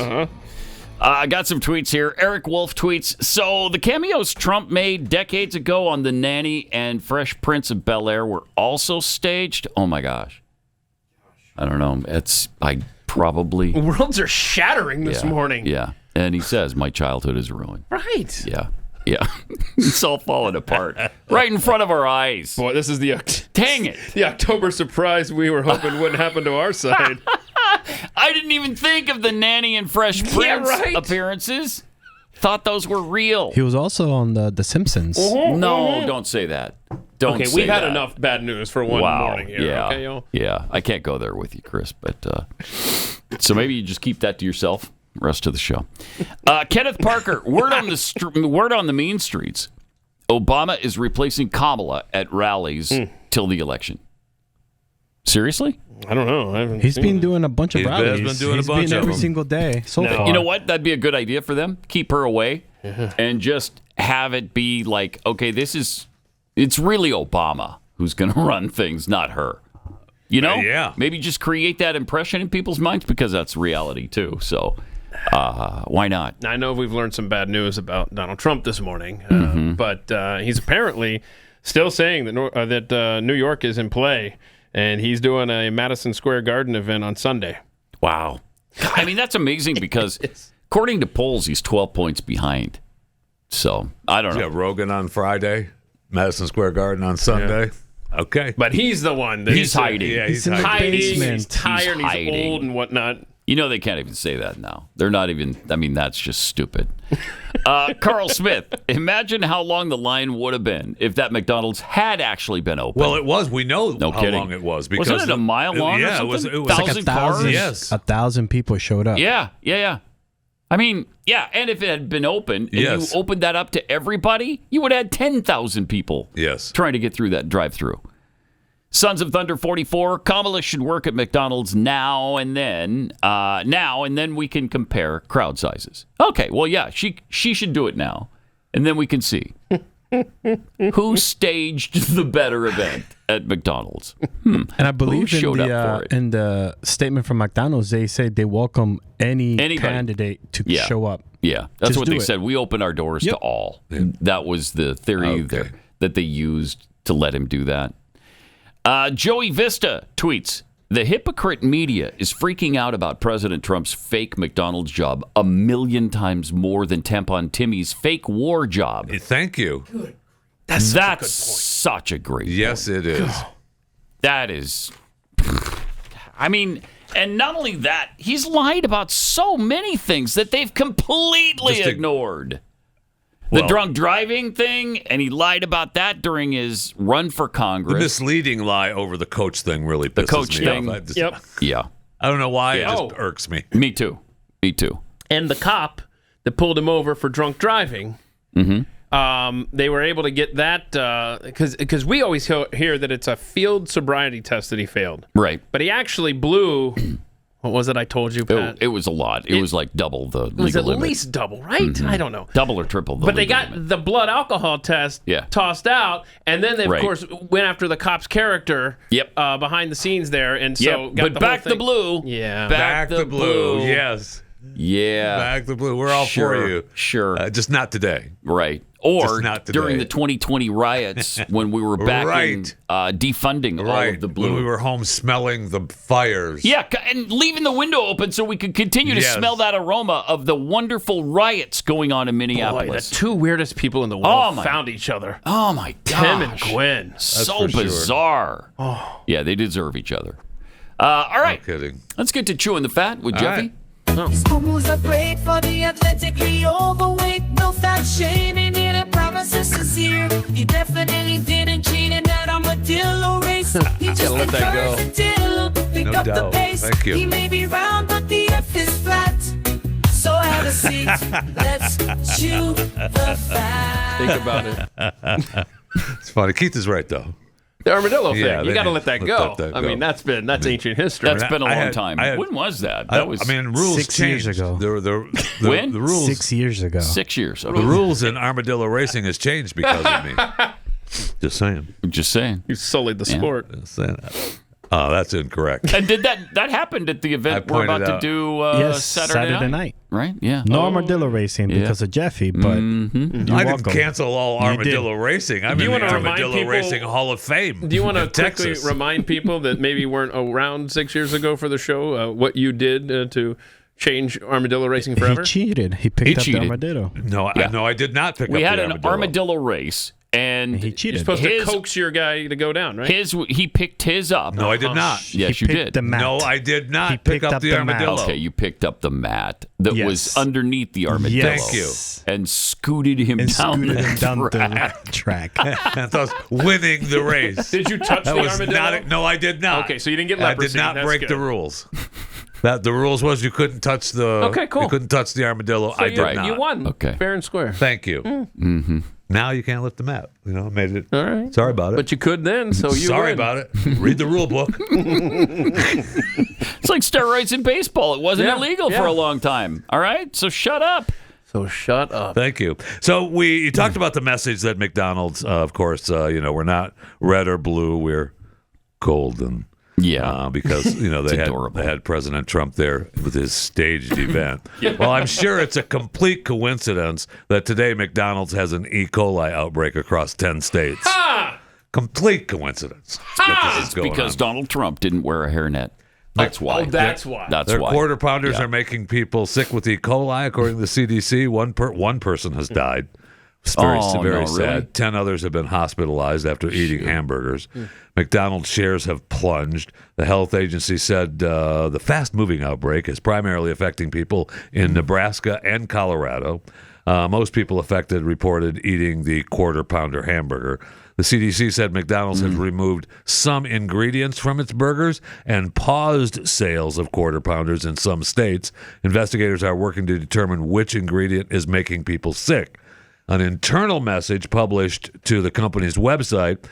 I got some tweets here. Eric Wolf tweets, so the cameos Trump made decades ago on The Nanny and Fresh Prince of Bel-Air were also staged? Oh, my gosh. I don't know. Probably... Worlds are shattering this morning. Yeah. And he says, my childhood is ruined. Right. Yeah. It's all falling apart right in front of our eyes. Boy, this is the... Dang it. The October surprise we were hoping wouldn't happen to our side. I didn't even think of the Nanny and Fresh Prince appearances. Thought those were real. He was also on the Simpsons. No, don't say that. Don't okay, say we've had that. enough bad news for one morning here. Yeah. Okay, y'all? Yeah, I can't go there with you, Chris. But so maybe you just keep that to yourself. Rest of the show. Kenneth Parker, word on the mean streets. Obama is replacing Kamala at rallies till the election. Seriously? I don't know. He's been doing a bunch of rallies. He's been doing a bunch of every them. single day so far. You know what? That'd be a good idea for them. Keep her away and just have it be like, okay, it's really Obama who's going to run things, not her. You know? Yeah. Maybe just create that impression in people's minds because that's reality too. So why not? I know we've learned some bad news about Donald Trump this morning, but he's apparently still saying that New York is in play. And he's doing a Madison Square Garden event on Sunday. Wow. I mean, that's amazing because according to polls, he's 12 points behind. So, I don't know. Yeah, Rogan on Friday, Madison Square Garden on Sunday. Yeah. Okay. But he's the one. He's hiding. Yeah, he's in the basement. He's tired, he's old and whatnot. You know they can't even say that now. They're not even, I mean, that's just stupid. Carl Smith, imagine how long the line would have been if that McDonald's had actually been open. Well, it was. We know no how kidding. long it was. Because wasn't it a mile long or something? It was like 1,000 cars? Yes. 1,000 people showed up. Yeah. I mean, yeah, and if it had been open and you opened that up to everybody, you would have had 10,000 people trying to get through that drive-through. Sons of Thunder 44, Kamala should work at McDonald's now and then we can compare crowd sizes. Okay, well, yeah, she should do it now, and then we can see who staged the better event at McDonald's. And I believe in the statement from McDonald's, they say they welcome anybody. Candidate to show up. Yeah, that's Just what they said. We open our doors to all. That was the theory that they used to let him do that. Joey Vista tweets, the hypocrite media is freaking out about President Trump's fake McDonald's job 1,000,000 times more than Tampon Timmy's fake war job. Thank you. That's such a great point. Yes, it is. That is, I mean, and not only that, he's lied about so many things that they've completely ignored. The drunk driving thing, and he lied about that during his run for Congress. The misleading lie over the coach thing really pisses me off. Yeah. I don't know why. It just irks me. Me too. And the cop that pulled him over for drunk driving, they were able to get that because we always hear that it's a field sobriety test that he failed. Right. But he actually blew... What was it I told you, Pat? It was a lot. It was like double the legal limit. It was at least double, right? I don't know. Double or triple the But they legal got limit. the blood alcohol test tossed out, and then they, of course, went after the cop's character behind the scenes there. And so got but the back whole thing. the blue. Yeah. Back the blue. Yes. Yeah. Back the blue. We're all for you. Sure. Just not today. Right. Or not during the 2020 riots when we were backing defunding all of the blue. When we were home smelling the fires. Yeah, and leaving the window open so we could continue to smell that aroma of the wonderful riots going on in Minneapolis. Boy, the two weirdest people in the world found each other. Oh, my gosh. Tim and Gwen. So bizarre. Sure. Oh. Yeah, they deserve each other. All right. No kidding. Let's get to chewing the fat with Jeffy. Right. Schools are great for the athletically overweight. No fat shaming in a promise is sincere. He definitely didn't cheat in that armadillo race. He just let that go. Armadillo, pick No up the doubt. pace. Thank you. He may be round, but the F is flat. So have a seat. Let's chew the fat. Think about it. It's funny. Keith is right, though. The armadillo thing. Yeah, You got to let that go. that I go. mean, that's ancient history. That's been a long time. When was that? That was rules 6 changed. years ago. When? The rules. 6 years ago. 6 years. The rules in armadillo racing has changed because of me. Just saying. Just saying. You sullied the sport. Just saying. Oh, that's incorrect. And did that happened at the event we're about to do yes, Saturday night? Right? Yeah. No armadillo racing because of Jeffy, but I didn't cancel all armadillo racing. I'm in the Armadillo Racing Hall of Fame. Do you want to quickly Texas. remind people that maybe weren't around 6 years ago for the show what you did to change armadillo racing forever? He cheated. He picked up the armadillo. No, I did not pick up We the had an armadillo. armadillo race, and he cheated. You're supposed to coax your guy to go down, right? He picked his up. No, I did not. Yes, He you picked did. the mat. No, I did not He pick picked up the up the mat. armadillo. Okay, you picked up the mat that was underneath the armadillo. Thank you. And scooted him down the track. And thus winning the race. Did you touch That the was armadillo? no, I did not. Okay, so you didn't get I leprosy. did not That's break good. the rules. That the rules was you couldn't touch the. Okay, cool. You couldn't touch the armadillo. So I did not. You won. Okay. Fair and square. Thank you. Mm-hmm. Now you can't lift the mat. You know, made it. All right. Sorry about it. But you could then, so you Sorry win. about it. Read the rule book. It's like steroids in baseball. It wasn't illegal for a long time. All right? So shut up. So shut up. Thank you. So you talked about the message that McDonald's, of course, we're not red or blue. We're golden. Yeah. Because, they had President Trump there with his staged event. Well, I'm sure it's a complete coincidence that today McDonald's has an E. coli outbreak across 10 states. Ha! Complete coincidence. It's because Donald Trump didn't wear a hairnet. That's why. Oh, that's why. That's Their why. quarter pounders are making people sick with E. coli, according to the CDC. One person has died. It's very Really? sad. 10 others have been hospitalized after eating hamburgers. McDonald's shares have plunged. The health agency said the fast-moving outbreak is primarily affecting people in Nebraska and Colorado. Most people affected reported eating the quarter-pounder hamburger. The CDC said McDonald's has removed some ingredients from its burgers and paused sales of quarter pounders in some states. Investigators are working to determine which ingredient is making people sick. An internal message published to the company's website,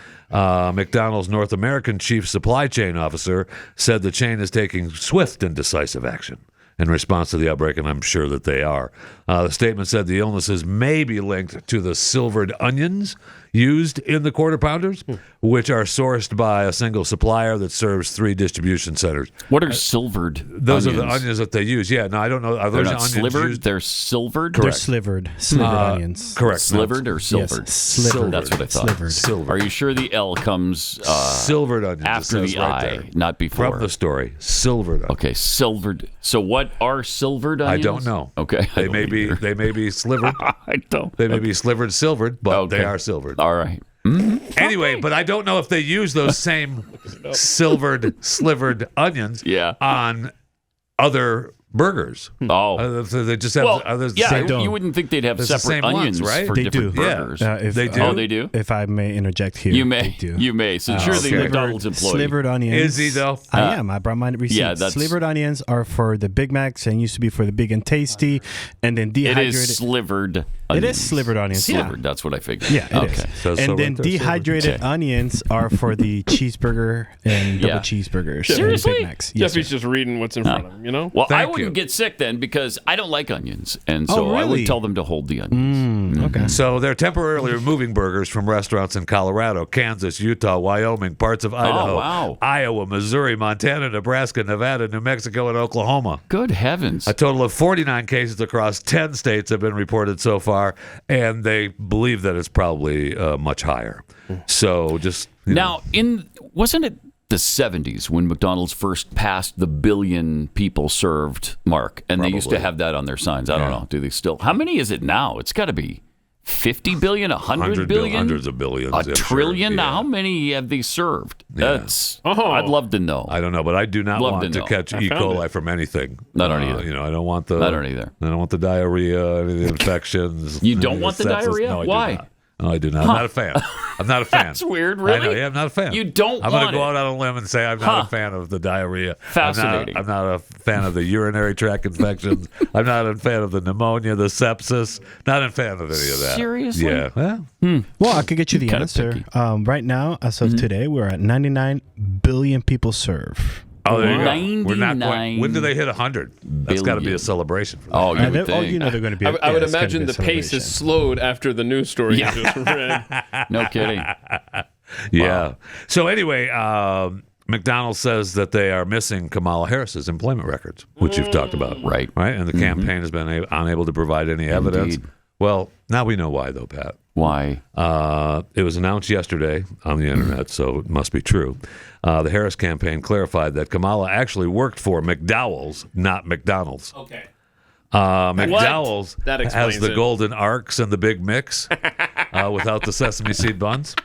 McDonald's North American Chief Supply Chain Officer said the chain is taking swift and decisive action in response to the outbreak, and I'm sure that they are. The statement said the illnesses may be linked to the silvered onions used in the quarter pounders, which are sourced by a single supplier that serves 3 distribution centers. What are silvered Those onions? are the onions that they use. Yeah, no, I don't know. Are They're those not onions slivered? used? They're silvered? They're slivered. Slivered onions. Correct. Slivered or silvered? Yes, slivered. That's what I thought. Slivered. Silvered. Are you sure the L comes silvered onions after it says the right I, there. not before? From the story, silvered onions. Okay, silvered. So what are silvered onions? I don't know. Okay. They may be slivered. I don't. They may be slivered silvered, but they are silvered. All right. Anyway, but I don't know if they use those same silvered, slivered onions on other burgers. Oh. They just have others. You wouldn't think they'd have It's the separate same onions ones, right? for They different do. burgers. They do. Oh, they do? If I may interject here. You may. They do. You may. Since you're the McDonald's employee. Slivered onions. Is he, though? I am. I brought my receipts. Yeah, that's- Slivered onions are for the Big Macs and used to be for the Big and Tasty. And then It dehydrated. is slivered onions. It is slivered onions, yeah. Slivered, that's what I figured. Yeah, it is. Okay. So And then right there, dehydrated Okay. onions are for the cheeseburger and double Yeah. cheeseburgers. Seriously? And Big Macs. Yes, Jeffy's sir. just reading what's in front of him, Well, I Thank wouldn't you. get sick then because I don't like onions. And so I really? would tell them to hold the onions. Okay. So they're temporarily removing burgers from restaurants in Colorado, Kansas, Utah, Wyoming, parts of Idaho, Iowa, Missouri, Montana, Nebraska, Nevada, New Mexico, and Oklahoma. Good heavens. A total of 49 cases across 10 states have been reported so far, and they believe that it's probably much higher. So just... Now, wasn't it the 70s when McDonald's first passed the billion people served mark, and they used to have that on their signs? I don't know. Do they still? How many is it now? It's got to be 50 billion, 100 billion? Hundreds of billions. A trillion? Now, how many have they served? I'd love to know. I don't know, but I do not want to catch E. coli from anything. I don't either. I don't want the... I don't either. I don't want the diarrhea, any of the infections. You don't want the diarrhea? No, Why? I do not. I'm not a fan. I'm not a fan. That's weird, really? I know, I'm not a fan. You don't I'm want going to go out on a limb and say I'm not a fan of the diarrhea. Fascinating. I'm not a fan of the urinary tract infections. I'm not a fan of the pneumonia, the sepsis. Not a fan of any of that. Seriously? Yeah. Well, I could get you the answer. Right now, as of today, we're at 99 billion people served. Oh, there you go. We're not going. When do they hit 100? That's got to be a celebration for them. Oh, you would think. They're going to be. I would imagine the pace is slowed after the news story you just read. No kidding. Yeah. Wow. So anyway, McDonald's says that they are missing Kamala Harris's employment records, which you've talked about. Right. And the campaign has been unable to provide any evidence. Indeed. Well, now we know why, though, Pat. Why? It was announced yesterday on the internet, so it must be true. The Harris campaign clarified that Kamala actually worked for McDowell's, not McDonald's. Okay. McDowell's That explains has the it. golden arcs and the big mix without the sesame seed buns.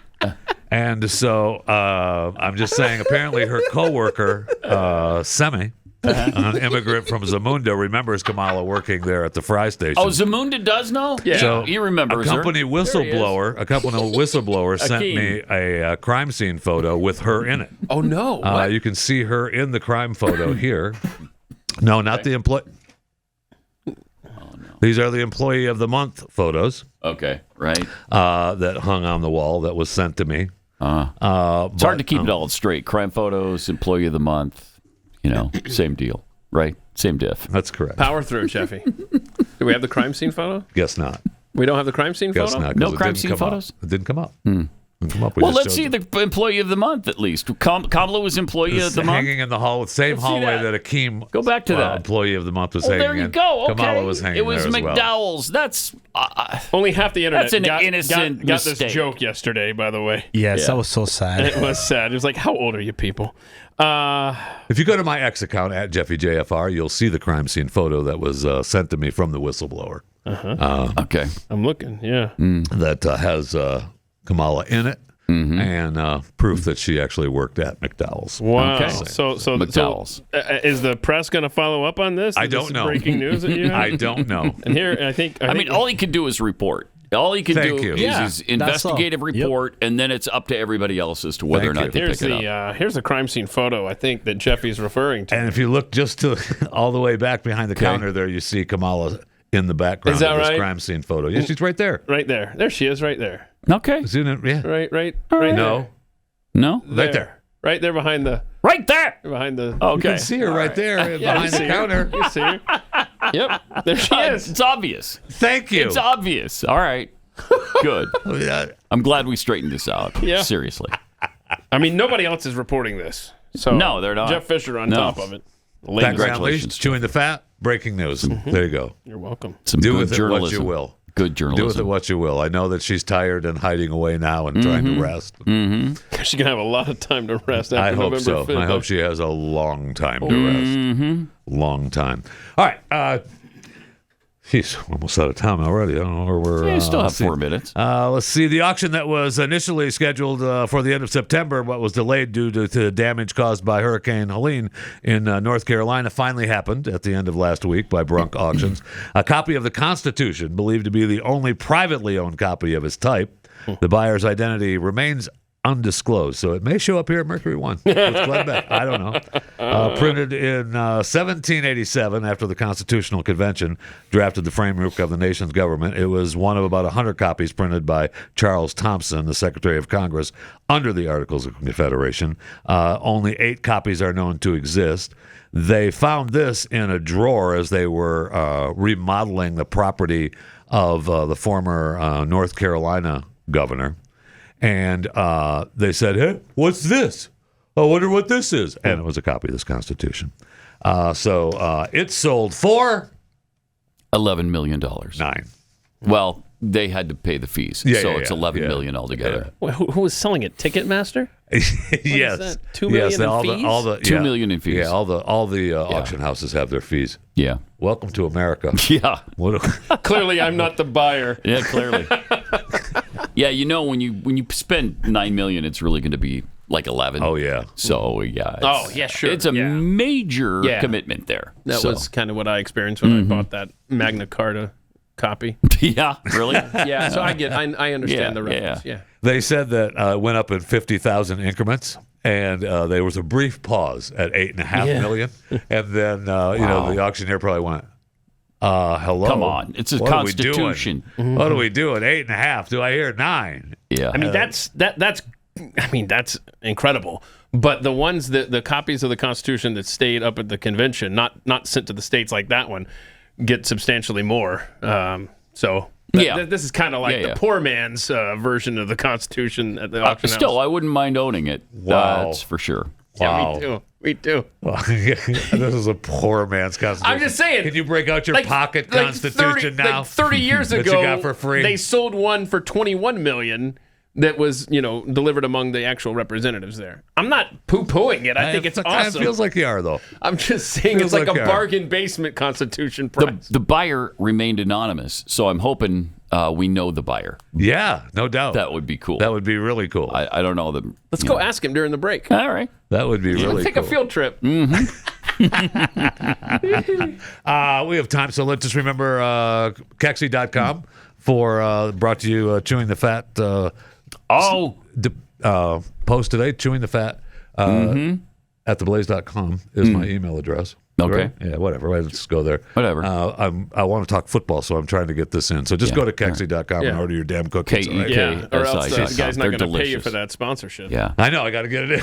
And so I'm just saying, apparently her coworker, Semi, an immigrant from Zamunda, remembers Kamala working there at the fry station. Oh, Zamunda does know? Yeah. So he remembers a company whistleblower sent me a crime scene photo with her in it. Oh, no. What? You can see her in the crime photo here. No, not the employee. These are the Employee of the Month photos. Okay, right. That hung on the wall that was sent to me. It's hard to keep it all straight. Crime photos, Employee of the Month, same deal, right? Same diff. That's correct. Power through, Jeffy. Do we have the crime scene photo? Guess not. We don't have the crime scene Guess photo? not. No crime scene photos? It didn't come up. Well, let's see the Employee of the Month at least. Kamala was Employee of the Month. Hanging in the hall, same hallway that Akeem. Go back to that. Employee of the Month was hanging. There you go. Okay. Kamala was hanging. It was there as McDowell's. well. That's only half the internet. That's an innocent got this mistake. joke yesterday, by the way. Yes, that was so sad. It was sad. It was like, how old are you people? If you go to my X account at JeffyJFR, you'll see the crime scene photo that was sent to me from the whistleblower. Okay. I'm looking. Yeah. That has Kamala in it. And proof that she actually worked at McDowell's. Wow. Okay. So McDowell's. Is the press going to follow up on this? I don't know. Breaking news that you have? I don't know. And here, I think all he can do is report. All he can Thank do you. is his investigative report, and then it's up to everybody else as to whether or not they pick it up. Here's the crime scene photo, I think, that Jeffy's referring to. And if you look just to all the way back behind the counter there, you see Kamala in the background Is that of this right? crime scene photo. Yeah, she's right there. Right there. There she is, right there. Okay. Yeah. Right No. No? Right there. Right there behind the... Right there! Behind the... You can see her right there behind the counter. You see her. Yep. There she is. It's obvious. Thank you. It's obvious. All right. Good. I'm glad we straightened this out. Yeah. Seriously. I mean, nobody else is reporting this. So no, they're not. Jeff Fisher on top of it. Congratulations. Chewing the fat. Breaking news. There you go. You're welcome. Some Do good with journalism. it what you will. Good journalism. Do with it what you will. I know that she's tired and hiding away now and trying to rest. She's going to have a lot of time to rest after I hope November so. 5th. I hope she has a long time to rest. Long time. All right. Geez, we're almost out of time already. I don't know where we're... You still have 4 minutes. Let's see. The auction that was initially scheduled for the end of September, but was delayed due to damage caused by Hurricane Helene in North Carolina, finally happened at the end of last week by Brunk Auctions. A copy of the Constitution, believed to be the only privately owned copy of its type. The buyer's identity remains undisclosed, so it may show up here at Mercury One. Let's glad bet. I don't know. Printed in 1787 after the Constitutional Convention drafted the framework of the nation's government. It was one of about 100 copies printed by Charles Thompson, the Secretary of Congress, under the Articles of Confederation. Only 8 copies are known to exist. They found this in a drawer as they were remodeling the property of the former North Carolina governor. And they said, hey, what's this? I wonder what this is. And it was a copy of this Constitution. So it sold for $11 million. 9. Well, they had to pay the fees, so it's $11 million altogether. Well, who was selling it? Ticketmaster? Yes, $2 million in fees. $2 million in fees. Yeah, all the auction houses have their fees. Yeah. Welcome to America. Yeah. Clearly, I'm not the buyer. Yeah, clearly. Yeah, when you spend $9 million, it's really going to be like 11. Oh yeah. So yeah. Sure. It's a major commitment there. That was kind of what I experienced when I bought that Magna Carta copy. Yeah, really? Yeah. So I understand the reference. Yeah. They said that it went up in 50,000 increments, and there was a brief pause at 8.5 million, and then the auctioneer probably went, hello. Come on, it's a Constitution. What are we doing? 8.5? Do I hear 9? Yeah. I mean that's incredible. But the ones the copies of the Constitution that stayed up at the convention, not sent to the states like that one, get substantially more. This is kind of like the poor man's version of the Constitution at the auction house. Still, I wouldn't mind owning it. Wow. That's for sure. Wow. Yeah, me too. Well, this is a poor man's Constitution. I'm just saying. Can you break out your pocket Constitution now? 30 years ago, that you got for free? They sold one for $21 million that was, delivered among the actual representatives there. I'm not poo-pooing it. I think it's awesome. It feels like you are, though. I'm just saying it's like a bargain basement Constitution price. The buyer remained anonymous, so I'm hoping we know the buyer. Yeah, no doubt. That would be cool. That would be really cool. I don't know them. Let's go ask him during the break. All right. That would be really cool. Let's take a field trip. We have time, so let's just remember Kexi.com for brought to you Chewing the Fat. Post today, Chewing the Fat at theblaze.com is my email address. Okay. Right? Yeah, whatever. Let's just go there. Whatever. I want to talk football, so I'm trying to get this in. So just go to Kexi.com and order your damn cookies. K-E-K. Right? Or else the guy's not They're going to pay you delicious. for that sponsorship. Yeah. I know. I got to get it in.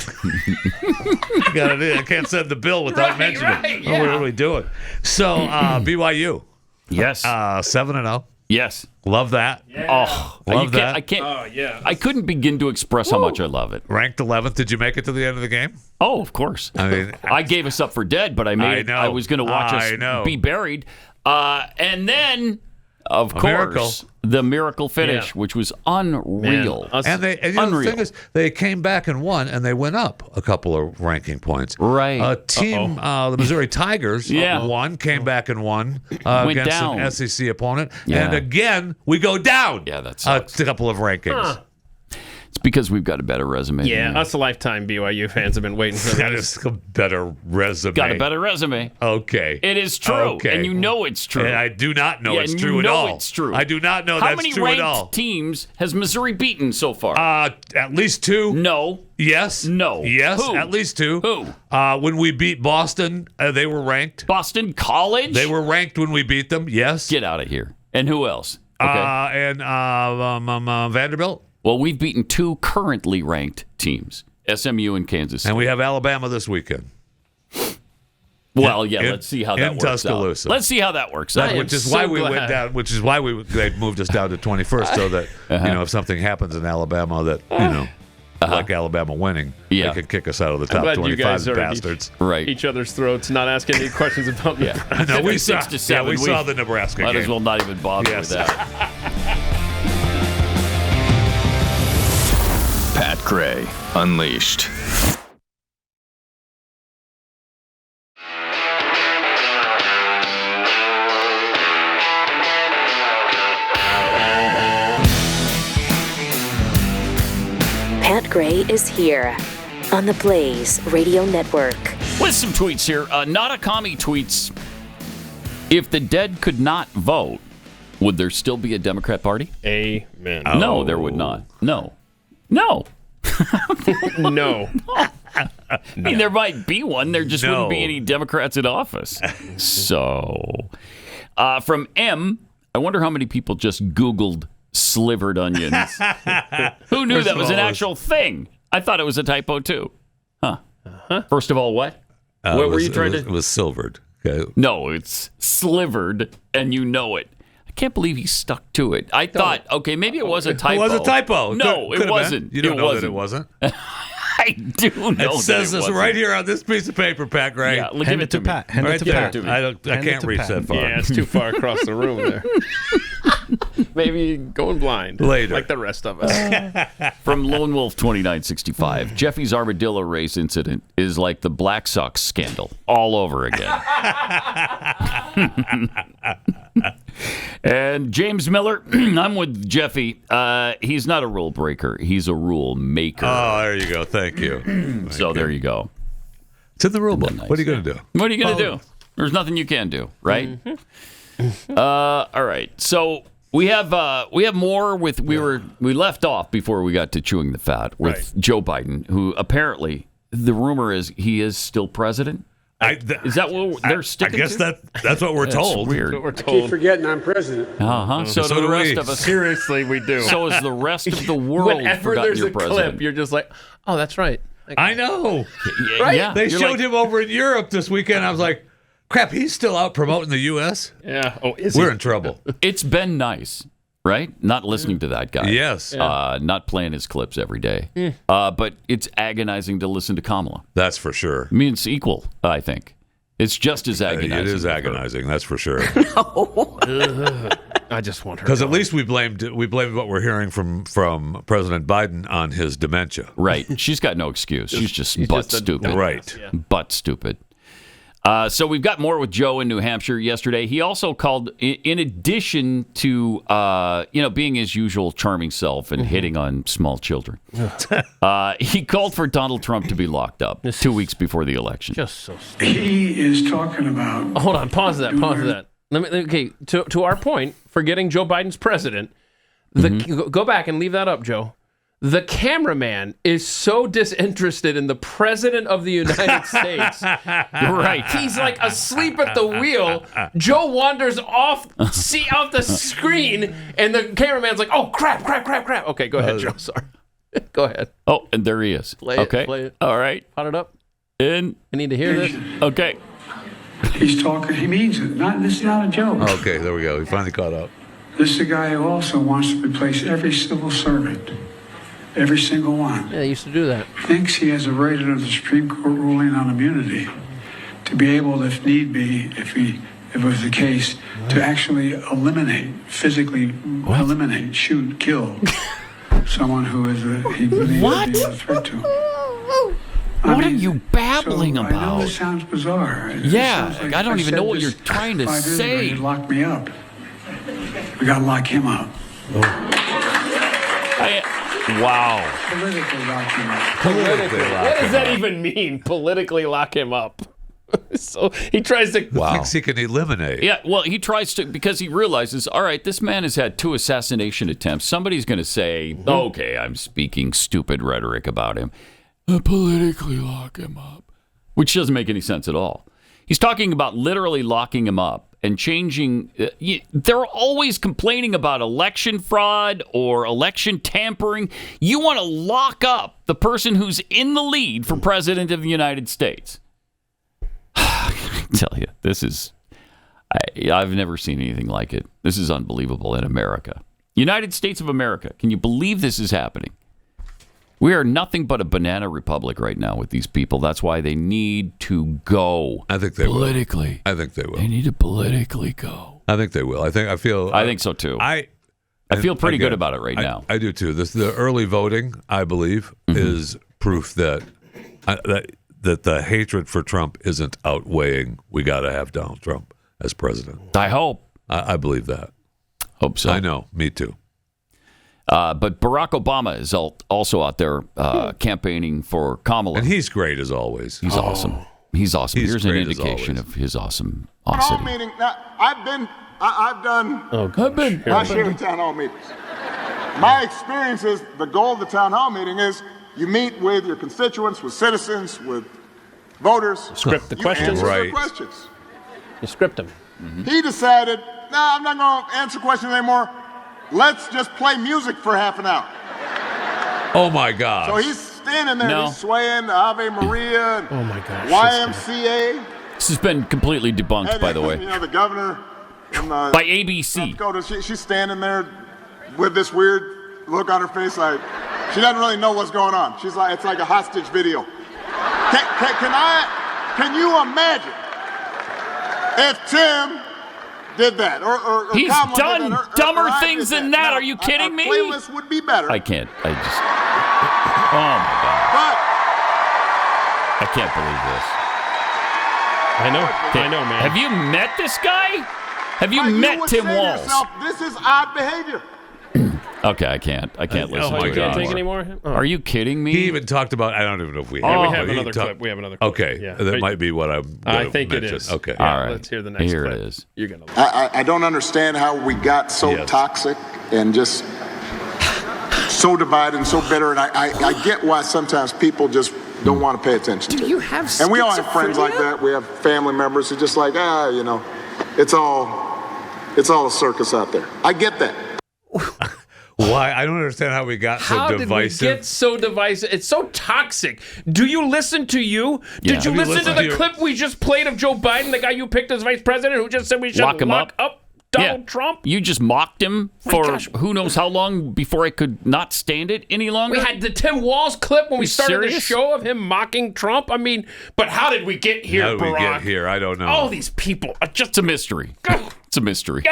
I can't send the bill without mentioning it. What are we doing? So BYU. Yes. 7-0. Yes. Love that. Yeah. Oh, love that. I can't. Oh, yeah. I couldn't begin to express how much I love it. Ranked 11th. Did you make it to the end of the game? Oh, of course. I mean, I gave us up for dead, but I was going to watch us be buried. And then, of course, the miracle finish, which was unreal. And the thing is, they came back and won, and they went up a couple of ranking points. Right. The Missouri Tigers won, came back and won against down. an SEC opponent. Yeah. And again, we go down. Yeah, that sucks. A couple of rankings. It's because we've got a better resume. Yeah, us lifetime BYU fans have been waiting for That this. is a better resume. Got a better resume. Okay. It is true. Okay. And you know it's true. And I do not know it's and true you at know all. It's true. I do not know How that's many true at all. ranked teams has Missouri beaten so far? At least 2. No. Yes. No. Yes. Who? At least 2. Who? When we beat Boston, they were ranked. Boston College? They were ranked when we beat them. Yes. Get out of here. And who else? Okay. And Vanderbilt. Well, we've beaten 2 currently ranked teams, SMU and Kansas State. And we have Alabama this weekend. Well, let's see how that works Tuscaloosa. out. Let's see how that works out. Which is why we went down. Which is why they moved us down to 21st, so that if something happens in Alabama that like Alabama winning, they can kick us out of the top 25. You guys are bastards. Right. Each other's throats, not asking any questions about me. No, we saw. 6 to 7. We saw the Nebraska Might game. as well not even bother with that. Pat Gray Unleashed. Pat Gray is here on the Blaze Radio Network. With some tweets here. Not a commie tweets. If the dead could not vote, would there still be a Democrat Party? Amen. No, there would not. No. No. I mean, there might be one. There just wouldn't be any Democrats in office. So, from M, I wonder how many people just Googled slivered onions. Who knew that was an actual thing? I thought it was a typo, too. Huh. First of all, what? What were you trying to... It was silvered. Okay. No, it's slivered, and you know it. I can't believe he stuck to it. I thought, okay, maybe it was a typo. It was a typo. No, it wasn't. You don't know that it wasn't. I do know. It says this right here on this piece of paper, Pat Gray. Yeah, give it to Pat. Hand it to Pat. I can't reach that far. Yeah, it's too far across the room there. Maybe going blind later, like the rest of us. From Lone Wolf 2965, Jeffy's armadillo race incident is like the Black Sox scandal all over again. And James Miller, I'm with Jeffy. He's not a rule breaker. He's a rule maker. Oh, there you go. Thank you. There you go. It's in the rule book. Nice. What are you going to do? What are you going to do? There's nothing you can do, right? All right. So we have more with we left off before we got to chewing the fat with Joe Biden, who apparently the rumor is he is still president. Is that what they're sticking to? I guess that's what we're told. Weird. That's what we're told. I keep forgetting I'm president. So do the rest of us. Seriously, we do. So is the rest of the world. Whenever there's a clip, you're just like, oh, that's right. I know. Right? Yeah. They showed him over in Europe this weekend. I was like, crap, he's still out promoting the U.S.? Yeah. Oh, is We're he? in trouble. It's been nice, right? Not listening to that guy. Yes. Not playing his clips every day. But it's agonizing to listen to Kamala. That's for sure. I mean, it's equal, I think. It's just as agonizing. It is agonizing, that's for sure. I just want her. Because at least we blamed what we're hearing from President Biden on his dementia. Right. She's got no excuse. She's just stupid. Right. Yeah. Butt stupid. So we've got more with Joe in New Hampshire yesterday. He also called, in addition to being his usual charming self and hitting on small children, he called for Donald Trump to be locked up 2 weeks before the election. Just so stupid. He is talking about. Hold on, pause that. To our point, for getting Joe Biden's president, go back and leave that up, Joe. The cameraman is so disinterested in the president of the United States. Right. He's like asleep at the wheel. Joe wanders off the screen, and the cameraman's like, oh, crap. Okay, go ahead, Joe. Sorry. Go ahead. Oh, and there he is. Play it. All right. Pot it up. I need to hear this. Okay. He's talking. He means it. This is not a joke. Okay, there we go. He finally caught up. This is a guy who also wants to replace every civil servant. Every single one. Yeah, they used to do that. Thinks he has a right under the Supreme Court ruling on immunity to be able, if need be, if it was the case, to actually physically eliminate, shoot, kill someone who is he believes to be a threat to him. What are you babbling about? I know this sounds bizarre. Yeah, like I don't even know what you're trying to say. He locked me up. We got to lock him up. Wow. Politically lock him up. What does that even mean? Politically lock him up. So he tries to. Thinks he can eliminate. Yeah, well, he tries to because he realizes, all right, this man has had 2 assassination attempts. Somebody's going to say, okay, I'm speaking stupid rhetoric about him. Politically lock him up, which doesn't make any sense at all. He's talking about literally locking him up and changing. They're always complaining about election fraud or election tampering. You want to lock up the person who's in the lead for president of the United States. I tell you, this is. I've never seen anything like it. This is unbelievable in America. United States of America. Can you believe this is happening? We are nothing but a banana republic right now with these people. That's why they need to go. I think they politically. Will. I think they will. They need to politically go. I think they will. I think so too. I feel pretty good about it right now. I do too. The early voting, I believe, is proof that the hatred for Trump isn't outweighing. We got to have Donald Trump as president. I hope. I believe that. Hope so. I know. Me too. But Barack Obama is also out there campaigning for Kamala. And he's great as always. He's awesome. He's awesome. Here's an indication of his awesome town hall meeting. Now, I've done my share of town hall meetings. My experience is the goal of the town hall meeting is you meet with your constituents, with citizens, with voters. Script the questions. You answer their questions. You script them. He decided, no, I'm not going to answer questions anymore. Let's just play music for half an hour. Oh, my God. So he's standing there, he's swaying Ave Maria, and oh my gosh, YMCA. This has been completely debunked, by the way. The governor By ABC. She's standing there with this weird look on her face, like she doesn't really know what's going on. She's like, it's like a hostage video. Can you imagine if Tim did that, or he's Kamala done did that, dumber things than that. No, Are you kidding me? Playlist would be better. I can't. Oh my God. I can't believe this. I know, man. Have you met this guy? Have you met Tim Walz? Yourself, this is odd behavior. Okay, I can't listen to it. You can't take anymore? Are you kidding me? He even talked about, I don't even know if we have. We have another clip. We have another clip. Okay, yeah. that might be what I think mentioned. it is. Okay. All right. Let's hear the next Here clip. it is. You're gonna. I don't understand how we got so toxic and just so divided and so bitter, and I get why sometimes people just don't want to pay attention to it. You have and we all have friends like that. We have family members who just like, it's all a circus out there. I get that. Why? I don't understand how we got so divisive. How did we get so divisive? It's so toxic. Do you listen to you? Yeah. Did you listen to the clip we just played of Joe Biden, the guy you picked as vice president, who just said we should lock up Donald Trump? You just mocked him for who knows how long before I could not stand it any longer? We had the Tim Walz clip when we started the serious? show of him mocking Trump. I mean, but how did we get here, How did we Barack? get here? I don't know. All these people are just It's a mystery. It's a mystery.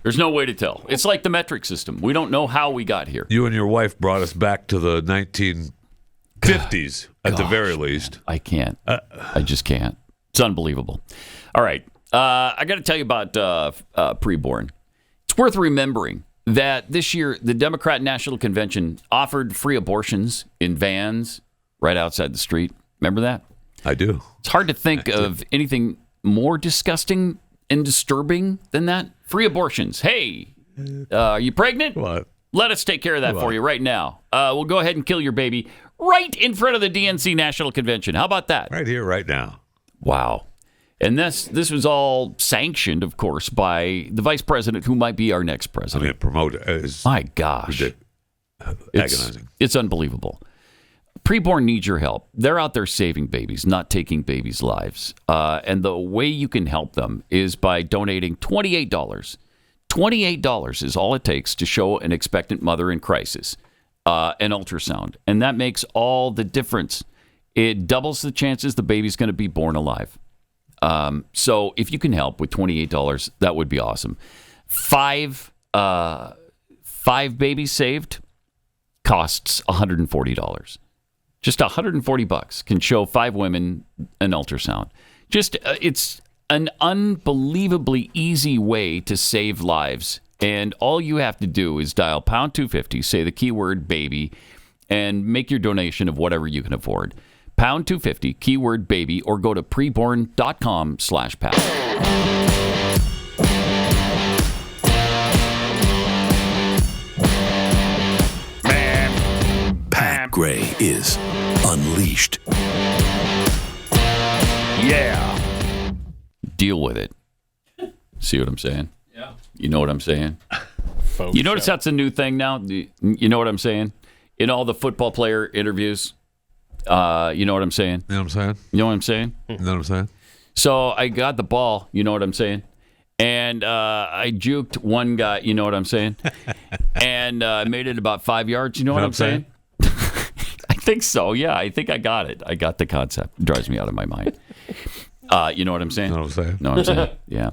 There's no way to tell. It's like the metric system. We don't know how we got here. You and your wife brought us back to the 1950s at the very least. I can't. I just can't. It's unbelievable. All right. I got to tell you about preborn. It's worth remembering that this year the Democrat National Convention offered free abortions in vans right outside the street. Remember that? I do. It's hard to think of anything more disgusting and disturbing than that. Free abortions. Hey, are you pregnant? What? Let us take care of that for you right now. We'll go ahead and kill your baby right in front of the DNC National Convention. How about that? Right here, right now. Wow. And this was all sanctioned, of course, by the vice president, who might be our next president. I mean, promote is my gosh, agonizing. It's unbelievable. Preborn needs your help. They're out there saving babies, not taking babies' lives. And the way you can help them is by donating $28. $28 is all it takes to show an expectant mother in crisis an ultrasound. And that makes all the difference. It doubles the chances the baby's going to be born alive. So if you can help with $28, that would be awesome. Five babies saved costs $140. Just $140 can show 5 women an ultrasound. It's an unbelievably easy way to save lives. And all you have to do is dial pound 250, say the keyword baby, and make your donation of whatever you can afford. Pound 250, keyword baby, or go to preborn.com/Pat. Pat Gray is unleashed. Yeah. Deal with it. See what I'm saying? Yeah. You know what I'm saying? You notice that's a new thing now? You know what I'm saying? In all the football player interviews, you know what I'm saying? You know what I'm saying? You know what I'm saying? You know what I'm saying? So I got the ball, you know what I'm saying? And I juked one guy, you know what I'm saying? And I made it about 5 yards, you know what I'm saying? I think so, yeah. I think I got it. I got the concept. It drives me out of my mind. You know what I'm saying? You know what I'm saying? Know what I'm saying? Yeah.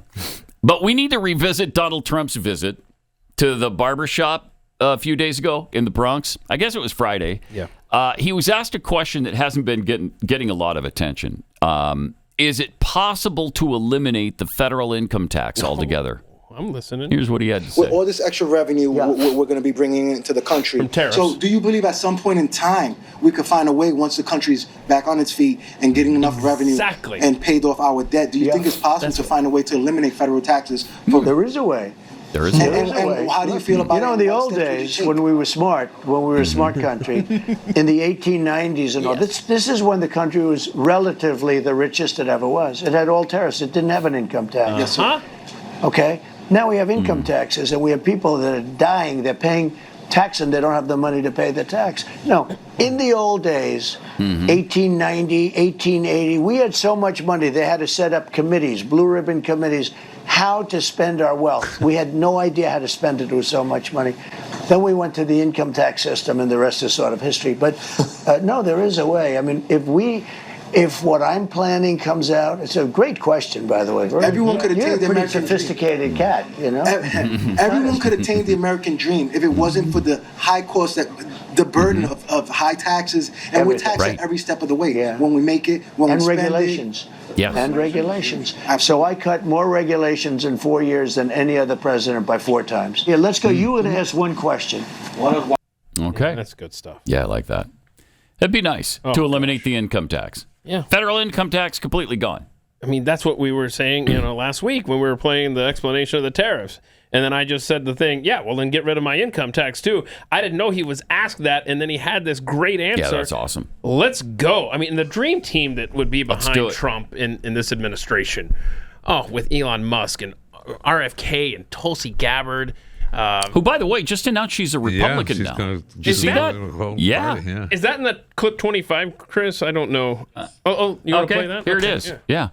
But we need to revisit Donald Trump's visit to the barbershop a few days ago in the Bronx. I guess it was Friday. Yeah. He was asked a question that hasn't been getting a lot of attention. Is it possible to eliminate the federal income tax altogether? I'm listening. Here's what he had to say. With all this extra revenue we're going to be bringing into the country. From tariffs. So do you believe at some point in time we could find a way, once the country's back on its feet and getting enough revenue and paid off our debt, do you think it's possible to find a way to eliminate federal taxes? There is a way. There is a way. And how do you feel about it? In the old days, when we were smart, when we were a smart country, in the 1890s and all, this is when the country was relatively the richest it ever was. It had all tariffs. It didn't have an income tax. Yes, sir. Okay? Now we have income taxes, and we have people that are dying. They're paying tax them. They don't have the money to pay the tax. No, in the old days, 1890, 1880, we had so much money. They had to set up committees, blue ribbon committees, how to spend our wealth. We had no idea how to spend it with so much money. Then we went to the income tax system, and the rest is sort of history. But no, there is a way. I mean, if what I'm planning comes out, it's a great question, by the way. Everyone could attain the pretty American sophisticated cat, you know. Everyone could attain the American dream if it wasn't for the high cost, the burden of high taxes, and we're taxed at every step of the way. Yeah. When we make it, when we spend regulations. Yes. And regulations. So I cut more regulations in 4 years than any other president by 4 times. Yeah, let's go. You would ask one question. Okay. That's good stuff. Yeah, I like that. It'd be nice to eliminate the income tax. Yeah. Federal income tax completely gone. I mean, that's what we were saying, last week when we were playing the explanation of the tariffs. And then I just said the thing, yeah, well, then get rid of my income tax, too. I didn't know he was asked that, and then he had this great answer. Yeah, that's awesome. Let's go. I mean, the dream team that would be behind Trump in this administration. Oh, with Elon Musk and RFK and Tulsi Gabbard. Who, by the way, just announced she's a Republican now. Did you see that? Yeah. Is that in the clip 25, Chris? I don't know. You want to play that? Here it is. Yeah.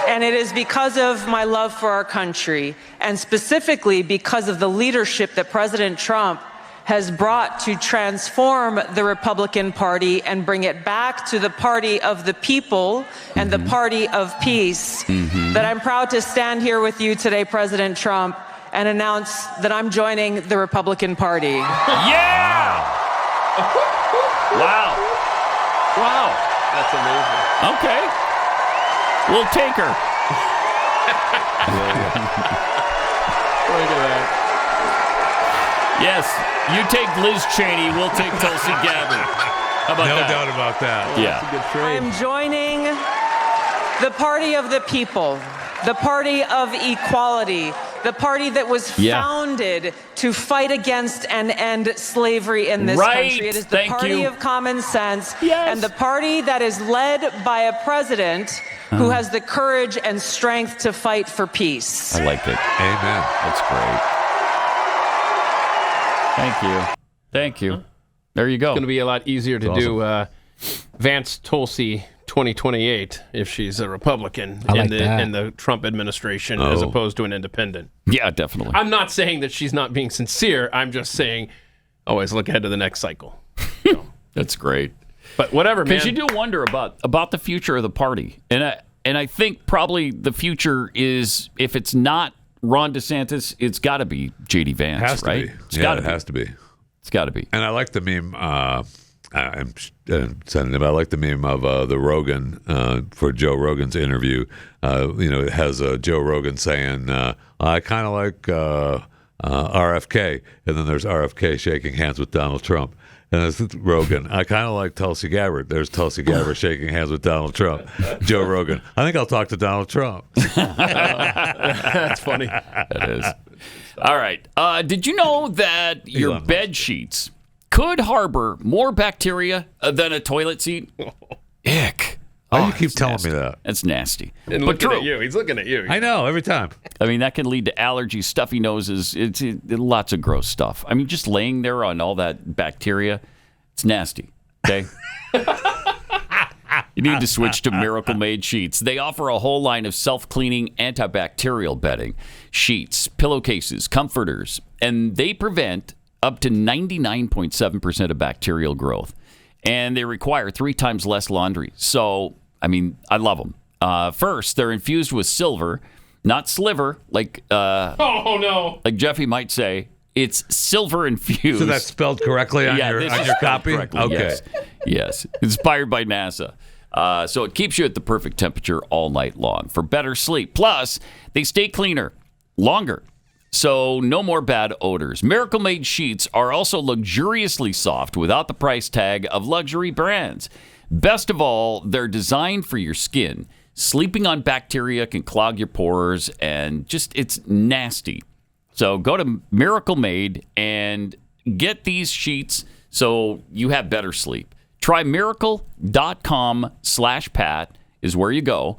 And it is because of my love for our country, and specifically because of the leadership that President Trump has brought to transform the Republican Party and bring it back to the party of the people and the party of peace, that I'm proud to stand here with you today, President Trump, and announce that I'm joining the Republican Party. Yeah! Wow. That's amazing. Okay. We'll take her. Look at that. Yes, you take Liz Cheney, we'll take Tulsi Gabbard. How about that? No doubt about that. Yeah. That's a good trade. I'm joining the party of the people, the party of equality, the party that was founded to fight against and end slavery in this country. It is the party of common sense and the party that is led by a president who has the courage and strength to fight for peace. I like it. Amen. That's great. Thank you. There you go. It's going to be a lot easier to do Vance Tulsi 2028 if she's a Republican in the Trump administration as opposed to an independent. Yeah, definitely. I'm not saying that she's not being sincere. I'm just saying always look ahead to the next cycle. That's great. But whatever, man. Because you do wonder about the future of the party. And I think probably the future is, if it's not Ron DeSantis, it's got to be J.D. Vance, has right? To be. It's got to be. Has to be. It's got to be. And I like the meme. I'm sending it. I like the meme of the Rogan for Joe Rogan's interview. It has Joe Rogan saying, "I kind of like RFK," and then there's RFK shaking hands with Donald Trump. And it's Rogan. I kind of like Tulsi Gabbard. There's Tulsi Gabbard shaking hands with Donald Trump. Joe Rogan. I think I'll talk to Donald Trump. That's funny. That is. All right. Did you know that your bed sheets could harbor more bacteria than a toilet seat? Ick. Why do you keep telling me that? That's nasty. And but looking true. at you. He's looking at you. I know, every time. I mean, that can lead to allergies, stuffy noses. It's lots of gross stuff. I mean, just laying there on all that bacteria, it's nasty. Okay? You need to switch to Miracle Made sheets. They offer a whole line of self-cleaning antibacterial bedding, sheets, pillowcases, comforters, and they prevent up to 99.7% of bacterial growth. And they require 3 times less laundry. So, I mean, I love them. First, they're infused with silver, not sliver, like like Jeffy might say. It's silver infused. So that's spelled correctly on your copy? Okay. Yes. Inspired by NASA. So it keeps you at the perfect temperature all night long for better sleep. Plus, they stay cleaner longer. So no more bad odors. Miracle Made sheets are also luxuriously soft without the price tag of luxury brands. Best of all, they're designed for your skin. Sleeping on bacteria can clog your pores and it's nasty. So go to Miracle Made and get these sheets so you have better sleep. Try miracle.com/Pat is where you go.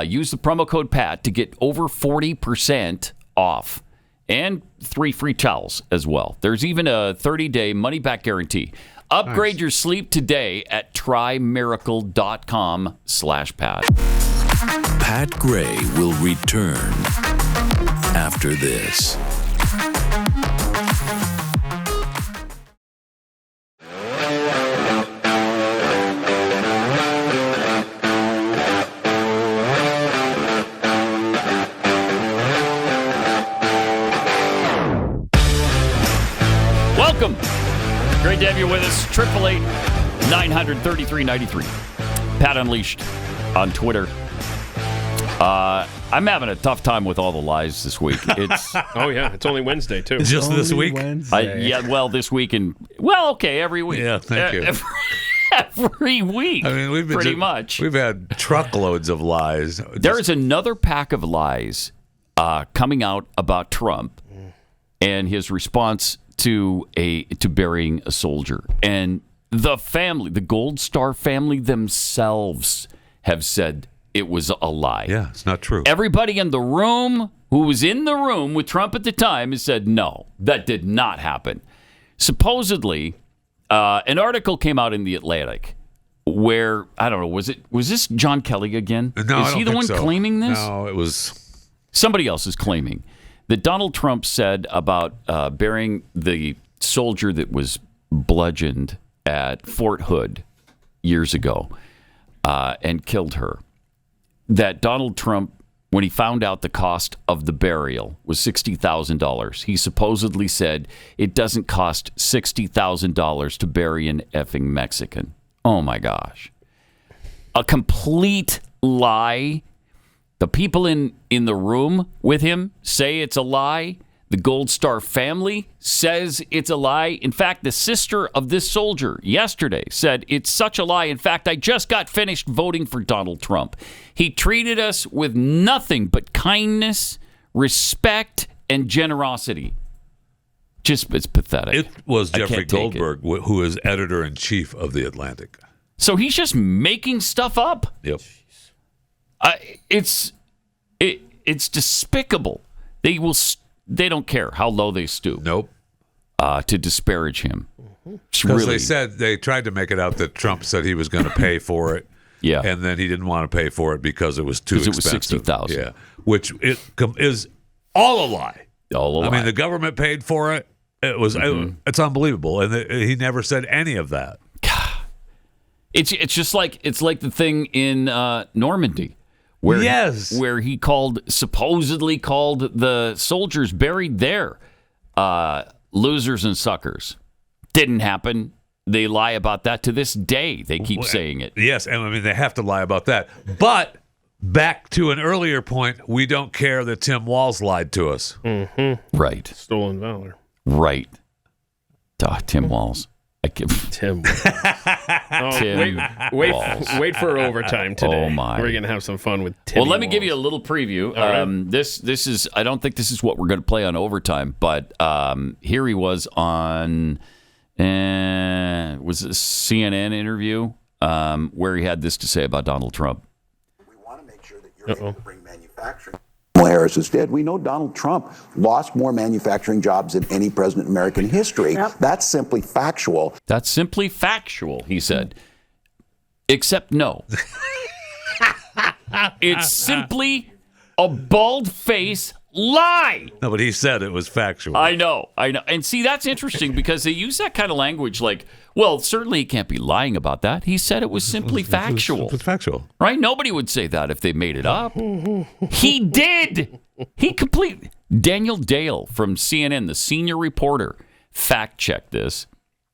Use the promo code Pat to get over 40% off. and 3 free towels as well. There's even a 30-day money-back guarantee. Upgrade your sleep today at trymiracle.com/Pat. Pat Gray will return after this. Welcome. Great to have you with us. 888-900-3393. Pat Unleashed on Twitter. I'm having a tough time with all the lies this week. It's oh yeah, it's only Wednesday too. Just this week? This week and every week. Yeah, thank you. Every week. I mean, we've been pretty much. We've had truckloads of lies. There is another pack of lies coming out about Trump and his response to burying a soldier, and the family, the Gold Star family themselves, have said it was a lie. Yeah, it's not true. Everybody in the room who was in the room with Trump at the time has said, no, that did not happen. Supposedly, an article came out in The Atlantic where, I don't know, was this John Kelly again? No, Is he the one claiming this? No, it was... Somebody else is claiming that Donald Trump said about burying the soldier that was bludgeoned at Fort Hood years ago and killed her. That Donald Trump, when he found out the cost of the burial was $60,000, he supposedly said it doesn't cost $60,000 to bury an effing Mexican. Oh my gosh. A complete lie. The people in the room with him say it's a lie. The Gold Star family says it's a lie. In fact, the sister of this soldier yesterday said it's such a lie. In fact, I just got finished voting for Donald Trump. He treated us with nothing but kindness, respect, and generosity. It's pathetic. It was Jeffrey Goldberg, who is editor-in-chief of The Atlantic. So he's just making stuff up. Yep. It's despicable. They don't care how low they stoop. Nope. To disparage him. Because they tried to make it out that Trump said he was going to pay for it. Yeah. And then he didn't want to pay for it because it was too expensive. It was $60,000. Yeah. Which is all a lie. All a lie. I mean, the government paid for it. It was it's unbelievable, and he never said any of that. It's just like the thing in Normandy. Where he supposedly called the soldiers buried there losers and suckers. Didn't happen. They lie about that to this day. They keep saying it. Yes, and I mean they have to lie about that. But back to an earlier point, we don't care that Tim Walz lied to us. Mm-hmm. Right. Stolen valor. Right. Tim Walz. Tim. Wait for overtime today. Oh my! We're gonna have some fun with Tim. Well, let me give you a little preview. Right. This is. I don't think this is what we're going to play on overtime, but here he was on. Was a CNN interview where he had this to say about Donald Trump. We want to make sure that you're able to bring manufacturing. Harris instead, we know Donald Trump lost more manufacturing jobs than any president in American history. Yep. That's simply factual. That's simply factual, he said. Except no. It's simply a bald-faced lie. No, but he said it was factual. I know. And see, that's interesting because they use that kind of language like, well, certainly he can't be lying about that. He said it was simply factual. It was factual. Right? Nobody would say that if they made it up. He did. Daniel Dale from CNN, the senior reporter, fact-checked this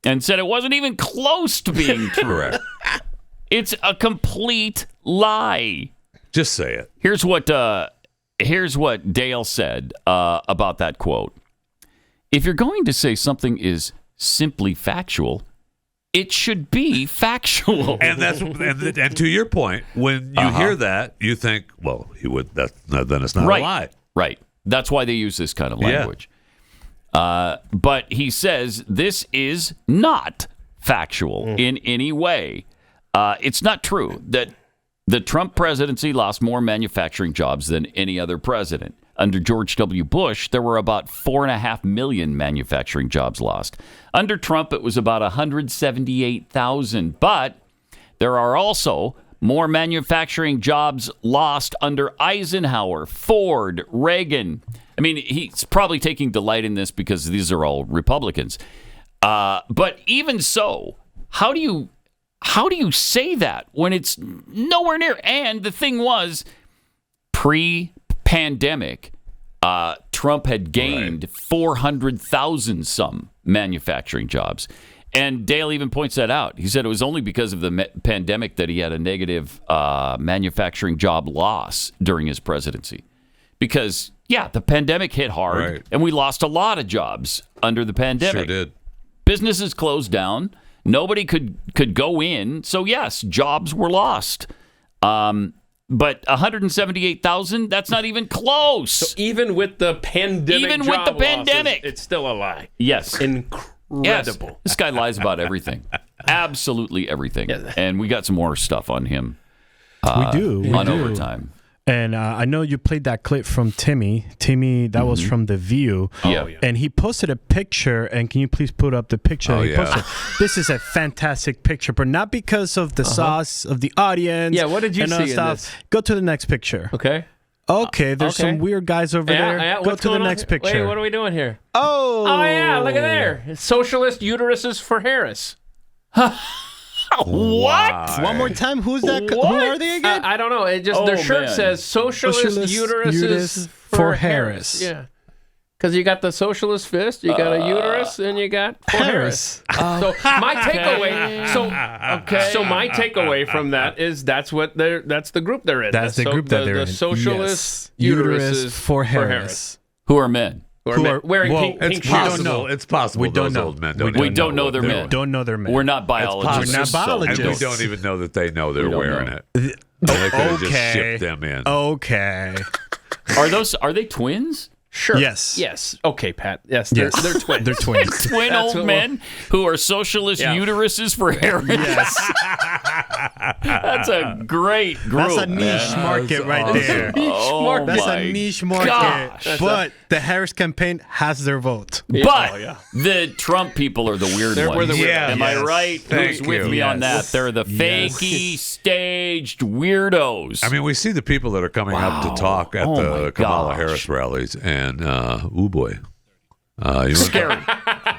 and said it wasn't even close to being true. Correct. It's a complete lie. Just say it. Here's what Dale said about that quote. If you're going to say something is simply factual, it should be factual. And and to your point, when you hear that, you think, well, he would. Then it's not a lie. Right. That's why they use this kind of language. Yeah. But he says this is not factual in any way. It's not true that The Trump presidency lost more manufacturing jobs than any other president. Under George W. Bush, there were about 4.5 million manufacturing jobs lost. Under Trump, it was about 178,000. But there are also more manufacturing jobs lost under Eisenhower, Ford, Reagan. I mean, he's probably taking delight in this because these are all Republicans. But even so, how do you say that when it's nowhere near? And the thing was, pre-pandemic, Trump had gained 400,000 some manufacturing jobs. And Dale even points that out. He said it was only because of the pandemic that he had a negative manufacturing job loss during his presidency. Because, the pandemic hit hard, and we lost a lot of jobs under the pandemic. Sure did. Businesses closed down. Nobody could go in. So, yes, jobs were lost. But 178,000, that's not even close. So even with the pandemic losses, it's still a lie. Yes. Incredible. Yes. This guy lies about everything. Absolutely everything. Yeah. And we got some more stuff on him. We do. Overtime. And I know you played that clip from Timmy. That was from The View. Yeah. And he posted a picture. And can you please put up the picture he posted? This is a fantastic picture, but not because of the sauce of the audience. Yeah, what did you see in this? Go to the next picture. Okay. There's some weird guys over there. Go to the next picture. Wait, what are we doing here? Oh, yeah, look at there. Socialist Uteruses for Harris. What? One more time. Who's that? What? Who are they again? I don't know. It just their shirt says Socialist Uteruses for Harris. Yeah. Because you got the socialist fist, you got a uterus, and you got Harris. So my takeaway, so my takeaway from that is that's the group they're in. That's the group that they're in. The Socialist Uteruses for Harris. Who are men? Who are wearing pink shoes. It's possible. We don't know. Old men we don't know they're men. Don't know they're men. We're not biologists. We're not biologists. And we don't even know that they know they're wearing it. They could have just shipped them in. Okay. Are they twins? Sure. Yes. Okay, Pat. Yes, they're twins. They're twins. Twin old men who are socialist uteruses for Harris. Yes. That's a great group. That's a niche market right there. That's a niche market. Gosh. But the Harris campaign has their vote. But the Trump people are the weird ones. We're the weird Am I right? Who's with me on that? They're the fakey, staged weirdos. I mean, we see the people that are coming up to talk at the Kamala Harris rallies, and boy.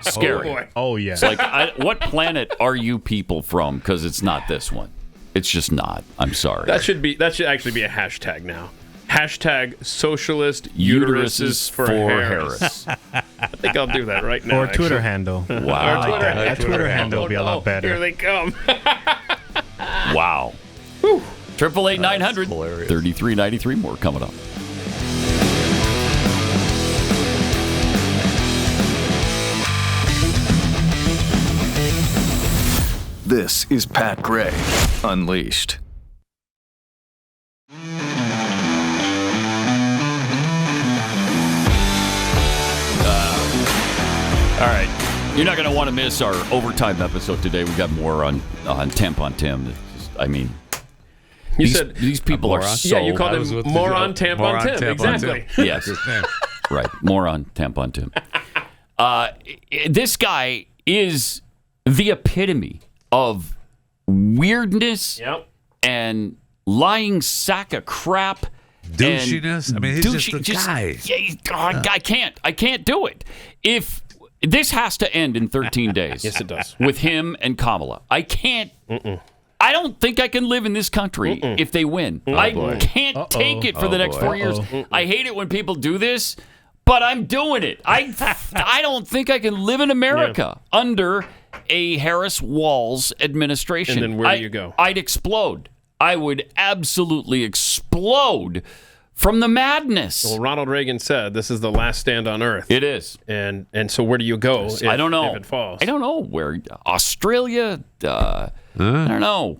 Scary. Oh, yeah. It's like, what planet are you people from? Because it's not this one. It's just not. I'm sorry. That should actually be a hashtag now. Hashtag Socialist Uteruses for Harris. I think I'll do that right now. Or a Twitter handle. Wow. That Twitter handle will be a lot better. Here they come. Wow. 888-900 3393. More coming up. This is Pat Gray Unleashed. All right. You're not going to want to miss our overtime episode today. We got more on Tampon Tim. I mean, these people are so... Yeah, you called him Moron Tampon Tim. Exactly. Yes. Right. Moron Tampon Tim. This guy is the epitome of weirdness and lying sack of crap. Douchiness. I mean, he's just a guy. I can't do it. If this has to end in 13 days. Yes, it does. With him and Kamala. I can't. I don't think I can live in this country if they win. I can't take it for the next 4 years. I hate it when people do this, but I'm doing it. I don't think I can live in America under a Harris-Walz administration. And then where do you go? I'd explode. I would absolutely explode from the madness. Well, Ronald Reagan said this is the last stand on Earth. It is. And so where do you go I don't know. if it falls? I don't know. Where? Australia? I don't know.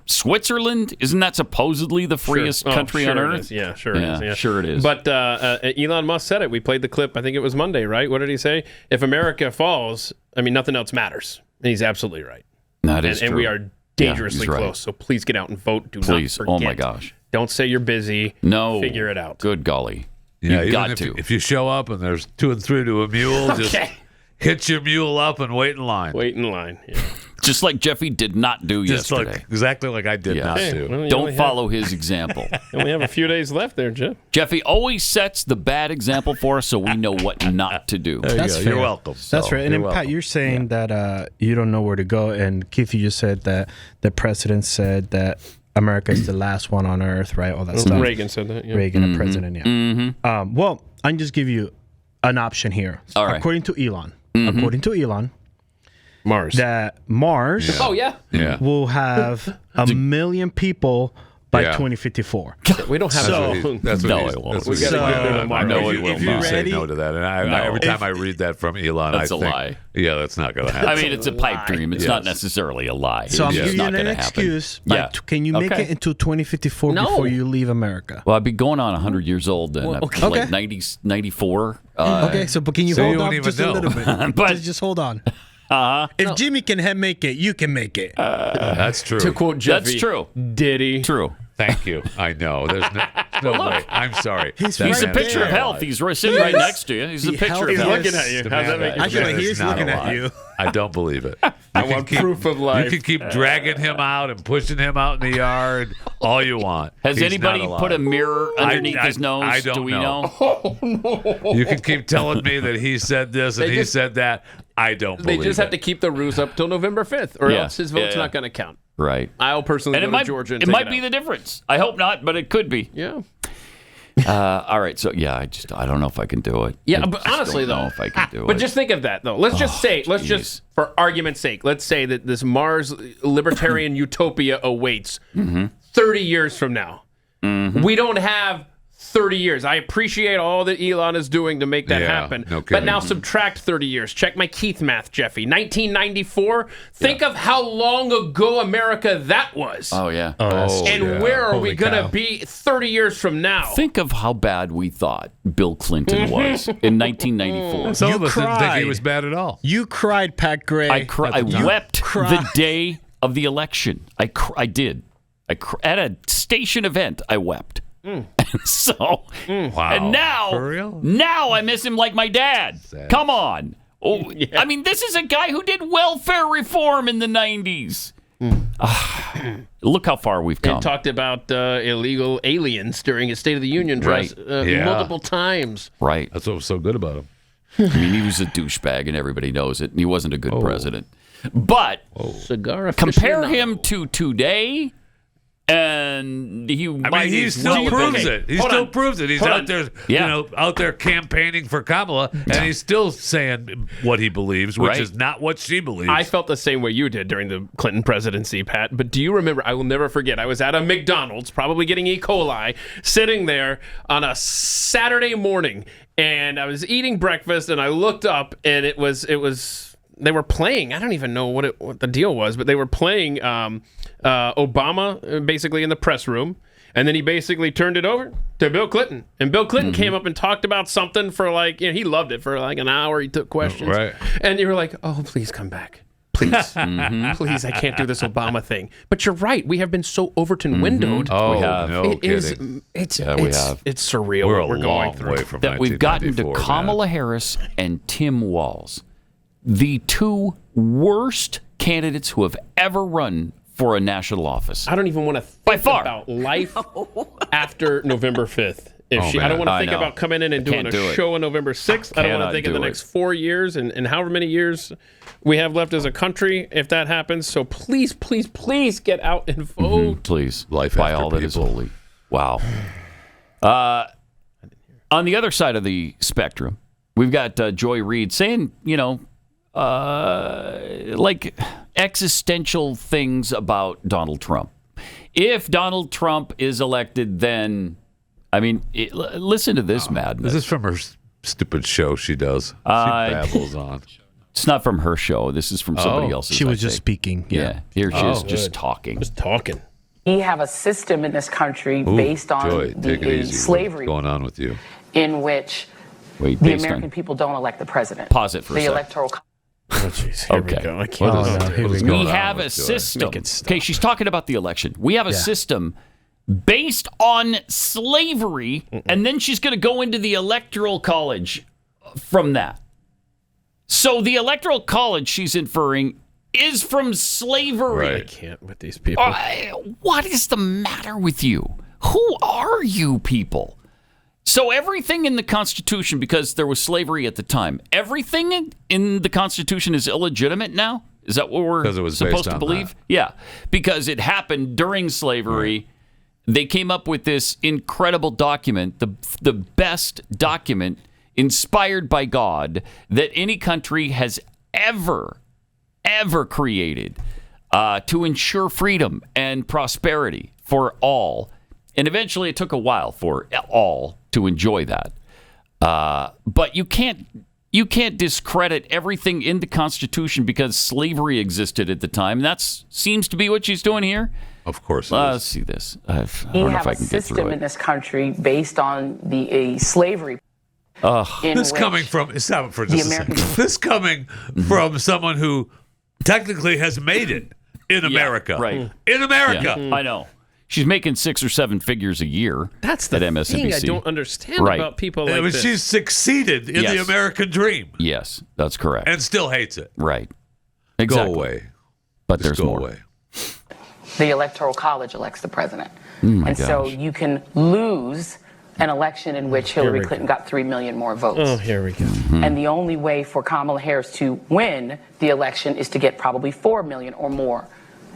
Switzerland? Isn't that supposedly the freest country on Earth? Yeah, sure it is. Yeah. Sure it is. But Elon Musk said it. We played the clip. I think it was Monday, right? What did he say? If America falls, I mean, nothing else matters. And he's absolutely right. That is true. And we are dangerously he's right. close. So please get out and vote. Do Please. not forget. Oh, my gosh. Don't say you're busy. No. Figure it out. Good golly. Yeah, You've got even to. if you show up and there's 2 and 3 to a mule, just Okay. hitch your mule up and wait in line. Wait in line. Yeah. Just like Jeffy did not do Just yesterday. exactly like I did not do. Well, you Don't only follow his example. You only have a few days left there, Jeff. Jeffy always sets the bad example for us so we know what not to do. That's fair. You're welcome. That's right. And then, You're Pat, welcome. you're saying that you don't know where to go. And Keith, you just said that the president said that America is the last one on earth, right? All that stuff. Reagan said that. Yeah. Reagan, the president, yeah. Well, I can just give you an option here. All right. According to Elon, Mars. that Mars Oh, yeah. Yeah. will have 1 million people by Yeah. 2054. We don't have That's what No, he's- it won't. that's We what gotta he's- get rid of Mars. No, if it you, will if you not. say Ready? no to that, and No. every time I read that from Elon, That's I a think, lie. yeah, that's not going to happen. I mean, it's a pipe dream. It's not necessarily a lie. So I'm It's giving you not an gonna happen. excuse. Yeah. Can you make Okay. it into 2054 No. before you leave America? Well, I'd be going on 100 years old then. okay. Like 90, 94. Okay, but can you So you hold won't on even just know. a little bit? But- just hold on. If Jimmy can make it, you can make it. That's true. To quote Jeffy. That's true. Diddy. True. Thank you. I know. There's no way. I'm sorry. He's He's a right picture there. of health. He's sitting right next to you. He's a The picture of health- health. Looking at you. How's that make you I feel like It's he's not looking a at lie. you. I don't believe it. I want proof of life. You can keep dragging him out and pushing him out in the yard all you want. Has He's anybody not put a alive. mirror underneath his nose? I don't Do we know? You can keep telling me that he said this and he said that. I don't They believe just it. have to keep the ruse up till November 5th, or Yeah. else his vote's Yeah. not going to count. Right. I'll personally And go it to might, Georgia and it take might it be out. the difference. I hope not, but it could be. Yeah. All right. So, yeah, I don't know if I can do it. Yeah, I but just honestly, don't know though, if I can do but it. just think of that, though. Let's just geez. for argument's sake, let's say that this Mars libertarian utopia awaits 30 years from now. We don't have 30 years. I appreciate all that Elon is doing to make that Yeah, happen. no But kidding. now subtract 30 years. Check my Keith math, Jeffy. 1994. Think of how long ago America that was. Oh, yeah. And where are we Holy going to cow. be 30 years from now? Think of how bad we thought Bill Clinton was in 1994. Some You of us didn't think he cried. was bad at all. You cried, Pat Gray. I wept cried. the day of the election. I did. At a station event, I wept. So, Wow. and For real? now I miss him like my dad. Sad. Come on. Oh, I mean, this is a guy who did welfare reform in the 90s. Look how far we've come. And talked about illegal aliens during his State of the Union address Yeah. multiple times. Right. That's what was so good about him. I mean, he was a douchebag, and everybody knows it. And he wasn't a good president. But Cigar compare aficionado. him to today, and he I might mean, he as still well have proves been- it. He Hold still on. proves it. He's Hold out on. there, Yeah. out there campaigning for Kamala, and he's still saying what he believes, which Right. is not what she believes. I felt the same way you did during the Clinton presidency, Pat. But do you remember? I will never forget. I was at a McDonald's, probably getting E. coli, sitting there on a Saturday morning, and I was eating breakfast, and I looked up, and it was. They were playing. I don't even know what the deal was, but they were playing Obama basically in the press room. And then he basically turned it over to Bill Clinton. And Bill Clinton came up and talked about something for he loved it for like an hour. He took questions. Right. And you were like, oh, please come back. Please. Please, I can't do this Obama thing. But you're right. We have been so Overton windowed. Oh, We have. no It is. kidding. It's we have. It's surreal We're what we're a going long through. way from that we've gotten to 1994, Kamala man. Harris and Tim Walz, the two worst candidates who have ever run for a national office. I don't even want to By think far. about life after November 5th. I man. don't want to I think know. about coming in and I doing can't a do it. show on November 6th. I don't want Cannot to think of do the it. next 4 years and however many years we have left as a country if that happens. So please, please, please get out and vote. Please, Life by after all that is people. holy. Wow. On the other side of the spectrum, we've got Joy Reid saying, like existential things about Donald Trump. If Donald Trump is elected, then, listen to this madness. This is from her stupid show she does. She babbles on. It's not from her show. This is from somebody else's. She was I just think. speaking. Yeah. Here she is, Oh, just good. talking. Just talking. We have a system in this country Ooh, based on Joy, take it the easy. slavery What's going on with you? in which Wait, the based American on. people don't elect the president. Pause it for a the sec. electoral. jeez. Here we go. I can't. We have a system. Okay, she's talking about the election. We have a system based on slavery, and then she's going to go into the Electoral College from that. So the Electoral College she's inferring is from slavery. Right. I can't with these people. What is the matter with you? Who are you people? So everything in the Constitution, because there was slavery at the time, everything in the Constitution is illegitimate now? Is that what we're supposed to believe? That. Yeah, because it happened during slavery. Right. They came up with this incredible document, the best document inspired by God that any country has ever created to ensure freedom and prosperity for all. And eventually it took a while for all to enjoy that. But you can't discredit everything in the Constitution because slavery existed at the time. That seems to be what she's doing here. Of course. Let's see this. I don't know if I can get through it. We have a system in this country based on the slavery. This coming from stop for just a second. This coming from someone who technically has made it in America. Right. In America. Yeah, I know. She's making 6 or 7 figures a year. That's the at MSNBC. thing I don't understand about people like this. She's succeeded in the American dream. Yes, that's correct. And still hates it. Right. Exactly. Go away. But Just there's go more. Away. The Electoral College elects the president. So gosh. you can lose an election in which Hillary Clinton got 3 million more votes. Oh, here we go. And the only way for Kamala Harris to win the election is to get probably 4 million or more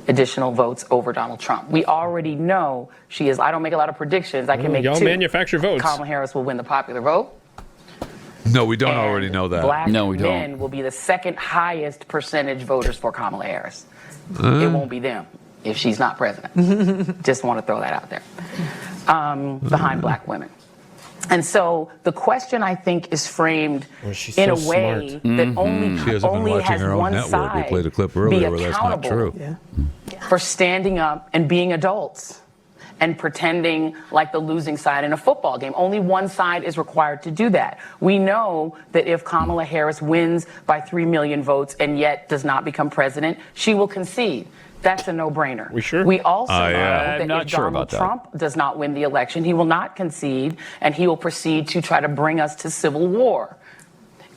additional votes over Donald Trump. We already know she is. I don't make a lot of predictions. I can make y'all 2. Manufacture votes. Kamala Harris will win the popular vote. No, we don't already know that. Black No, we men don't. will be the second highest percentage voters for Kamala Harris. It won't be them if she's not president. Just want to throw that out there. Behind black women. And so the question, I think, is framed in a way that only has one side We played a clip earlier where that's not true. For standing up and being adults and pretending like the losing side in a football game. Only one side is required to do that. We know that if Kamala Harris wins by 3 million votes and yet does not become president, she will concede. That's a no-brainer. We sure? We also know I'm that not if sure Donald about that. Trump does not win the election, he will not concede, and he will proceed to try to bring us to civil war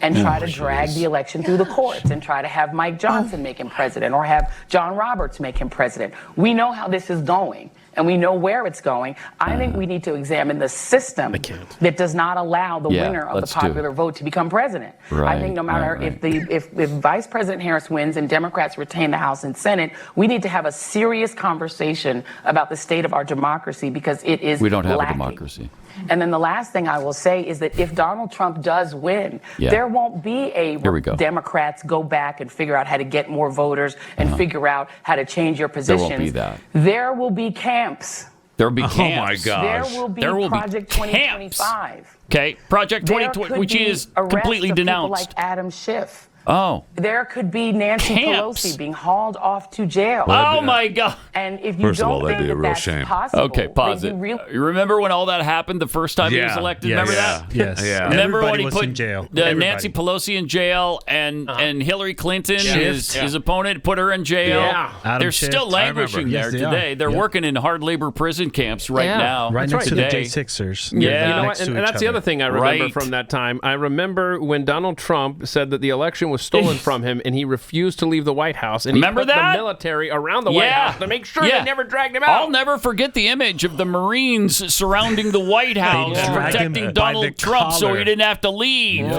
and try to drag the election through the courts and try to have Mike Johnson make him president or have John Roberts make him president. We know how this is going. And we know where it's going. I think we need to examine the system that does not allow the winner of the popular vote to become president. I think no matter if Vice President Harris wins and Democrats retain the House and Senate, we need to have a serious conversation about the state of our democracy because it is We don't have lacking. a democracy. And then the last thing I will say is that if Donald Trump does win, there won't be a Democrats go back and figure out how to get more voters and figure out how to change your positions. There won't be that. There will be camps. There will be camps. Oh my gosh. There will be Project 2025. Okay, Project There 2020, could which be is arrests completely of people denounced. like Adam Schiff. Oh. There could be Nancy Camps. Pelosi being hauled off to jail. Oh my God! And if you First of all, don't that'd think be a that real that's shame. possible, Okay, pause then it. You remember when all that happened the first time he was elected? Remember that? Yes. Yeah. Remember Everybody when he was put in jail. Nancy Pelosi in jail and Hillary Clinton, his opponent, put her in jail? Yeah. Adam They're Schiff. still languishing there Yes, they today. are. They're working in hard labor prison camps right now. Right next to the today. J6ers. Yeah. You know Next what? to And each that's the other thing I remember Right. from that time. I remember when Donald Trump said that the election was stolen from him and he refused to leave the White House. And Remember he put that? the military around the White House to make sure they never dragged him out. I'll never forget the image of the Marines surrounding the White House, dragged him protecting by Donald the Trump so collar. he didn't have to leave.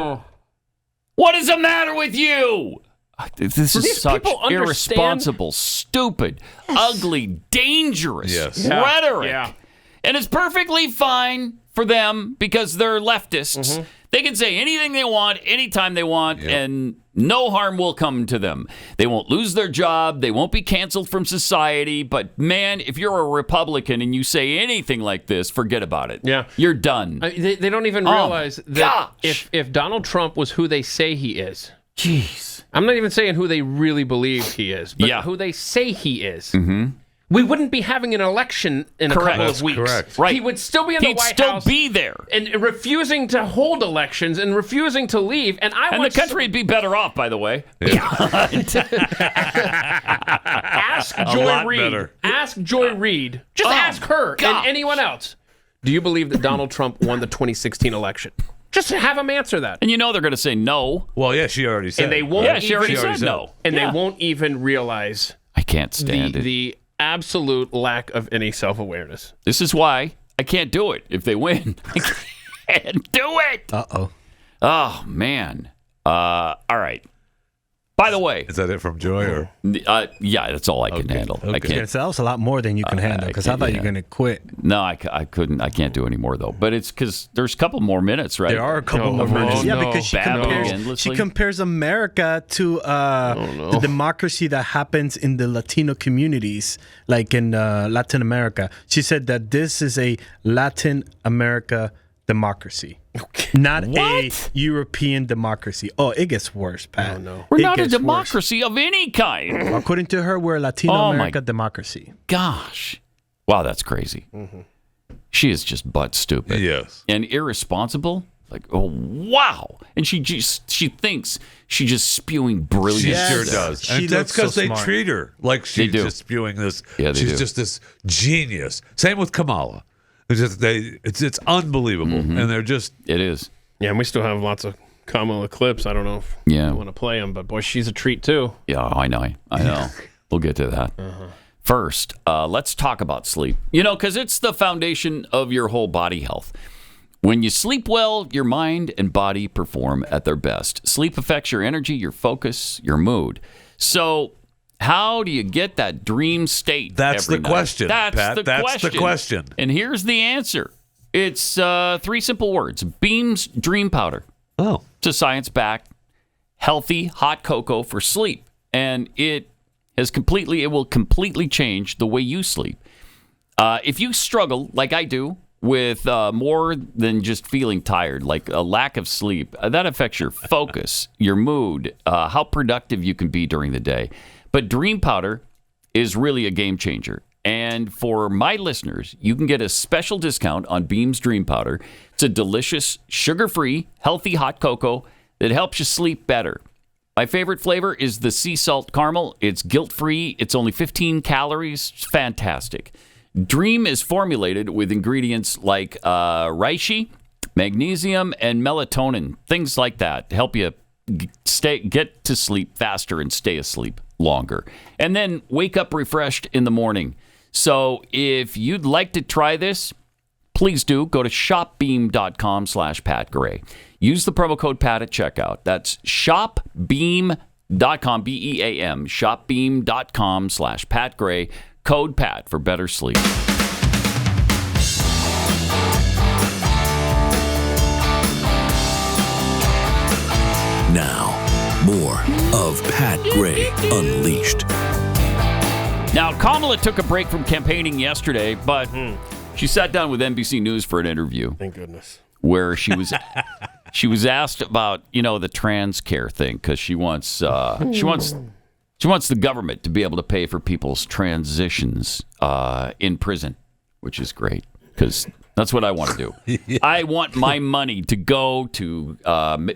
What is the matter with you? This is such people understand- irresponsible, stupid, ugly, dangerous Yes. rhetoric. Yeah. And it's perfectly fine for them because they're leftists. They can say anything they want, anytime they want, and no harm will come to them. They won't lose their job. They won't be canceled from society. But, man, if you're a Republican and you say anything like this, forget about it. Yeah. You're done. They don't even realize that if Donald Trump was who they say he is. Jeez. I'm not even saying who they really believe he is, but who they say he is. we wouldn't be having an election in a couple of weeks. Correct. Right. He would still be in the White House. He'd still be there. And refusing to hold elections and refusing to leave. And the country would be better off, by the way. Ask Joy Reid. Ask Joy Reid. Just ask her and anyone else. Do you believe that Donald Trump won the 2016 election? Just have them answer that. And they're going to say no. Well, yeah, she already said. And they won't. Yeah, she already said no. And they won't even realize. I can't stand it. The absolute lack of any self-awareness. This is why I can't do it if they win. I can't do it. Uh-oh. Oh, man. All right. By the way. Is that it from Joy? Or? Yeah, that's all I can handle. Okay. I can't. That was a lot more than you can handle, because I thought you were going to quit. No, I couldn't. I can't do any more, though. But it's because there's a couple more minutes, right? There are a couple more minutes. Yeah, because she compares America to the democracy that happens in the Latino communities, like in Latin America. She said that this is a Latin America democracy, not a European democracy. Oh, it gets worse, Pat. Oh, no. We're not a democracy of any kind. According to her, we're a Latino America democracy. Gosh. Wow, that's crazy. Mm-hmm. She is just butt stupid. Yes. And irresponsible. Like, oh, wow. And she thinks she's just spewing brilliance. She sure does. And that's because they treat her like she's just spewing this. Yeah, she's just this genius. Same with Kamala. It's unbelievable, and they're just. It is. Yeah, and we still have lots of Kamala clips. I don't know if you want to play them, but boy, she's a treat too. Yeah, I know. We'll get to that. First, let's talk about sleep. Because it's the foundation of your whole body health. When you sleep well, your mind and body perform at their best. Sleep affects your energy, your focus, your mood. So, how do you get that dream state? That's the night? question, That's Pat. the question. And here's the answer. It's 3 simple words. Beam's Dream Powder. Oh. It's a science-backed, healthy hot cocoa for sleep. And it will completely change the way you sleep. If you struggle, like I do, with more than just feeling tired, like a lack of sleep, that affects your focus, your mood, how productive you can be during the day. But Dream Powder is really a game changer. And for my listeners, you can get a special discount on Beam's Dream Powder. It's a delicious, sugar-free, healthy hot cocoa that helps you sleep better. My favorite flavor is the sea salt caramel. It's guilt-free. It's only 15 calories. It's fantastic. Dream is formulated with ingredients like reishi, magnesium, and melatonin, things like that to help you get to sleep faster and stay asleep longer. And then wake up refreshed in the morning. So if you'd like to try this, please do. Go to shopbeam.com/Pat Gray. Use the promo code Pat at checkout. That's shopbeam.com, BEAM, shopbeam.com/Pat Gray. Code Pat for better sleep. Now, more of Pat Gray Unleashed. Now, Kamala took a break from campaigning yesterday, but she sat down with NBC News for an interview. Thank goodness. Where she was asked about, the trans care thing, because she wants the government to be able to pay for people's transitions in prison, which is great, because that's what I want to do. I want my money to go to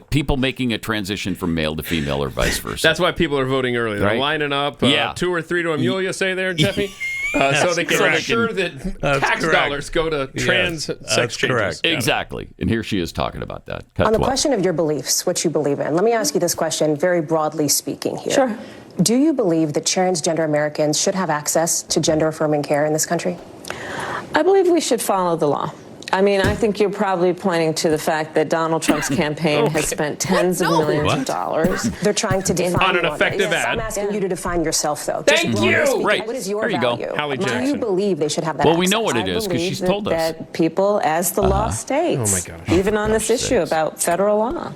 people making a transition from male to female or vice versa. That's why people are voting early. They're lining up 2 or 3 to a mule, you say there, Jeffy? So they can ensure that tax dollars go to trans sex changes. Exactly. And here she is talking about that. On the question of your beliefs, what you believe in, let me ask you this question very broadly speaking here. Sure. Do you believe that transgender Americans should have access to gender-affirming care in this country? I believe we should follow the law. I mean, I think you're probably pointing to the fact that Donald Trump's campaign has spent tens of millions of dollars. They're trying to define on an effective ad. I'm asking you to define yourself, though. Thank you. Right. What is your there you value? go. Hallie Do Jackson. you believe they should have that Well, access? we know what it is because she's told us. That people, as the law states, Oh my gosh. even on this issue about federal law,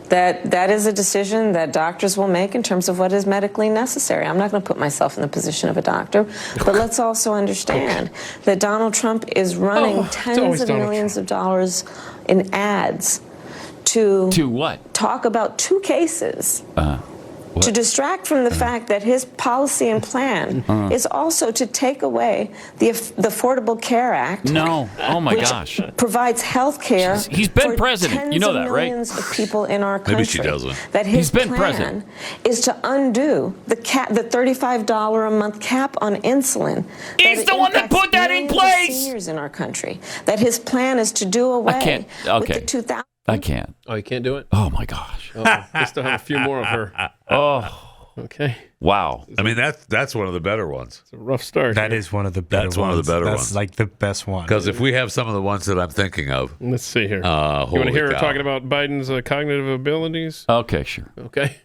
that is a decision that doctors will make in terms of what is medically necessary. I'm not going to put myself in the position of a doctor, but let's also understand that Donald Trump is running tens of millions of dollars in ads to what? Talk about 2 cases to distract from the fact that his policy and plan is also to take away the Affordable Care Act. No. Oh, my which gosh. provies health care. He's been for president. You know that, right? Millions of people in our country. Maybe she doesn't. That his He's been plan president. is to undo the $35 a month cap on insulin. He's the one that put that in place. Seniors in our country. That his plan is to do away with the 2000. I can't. Oh, you can't do it? Oh, my gosh. I still have a few more of her. Oh. Okay. Wow. I mean, that's one of the better ones. It's a rough start. That is one of the better ones. That's one of the better ones. That's like the best one. Because if we have some of the ones that I'm thinking of. Let's see here. You want to hear her talking about Biden's cognitive abilities? Okay, sure. Okay.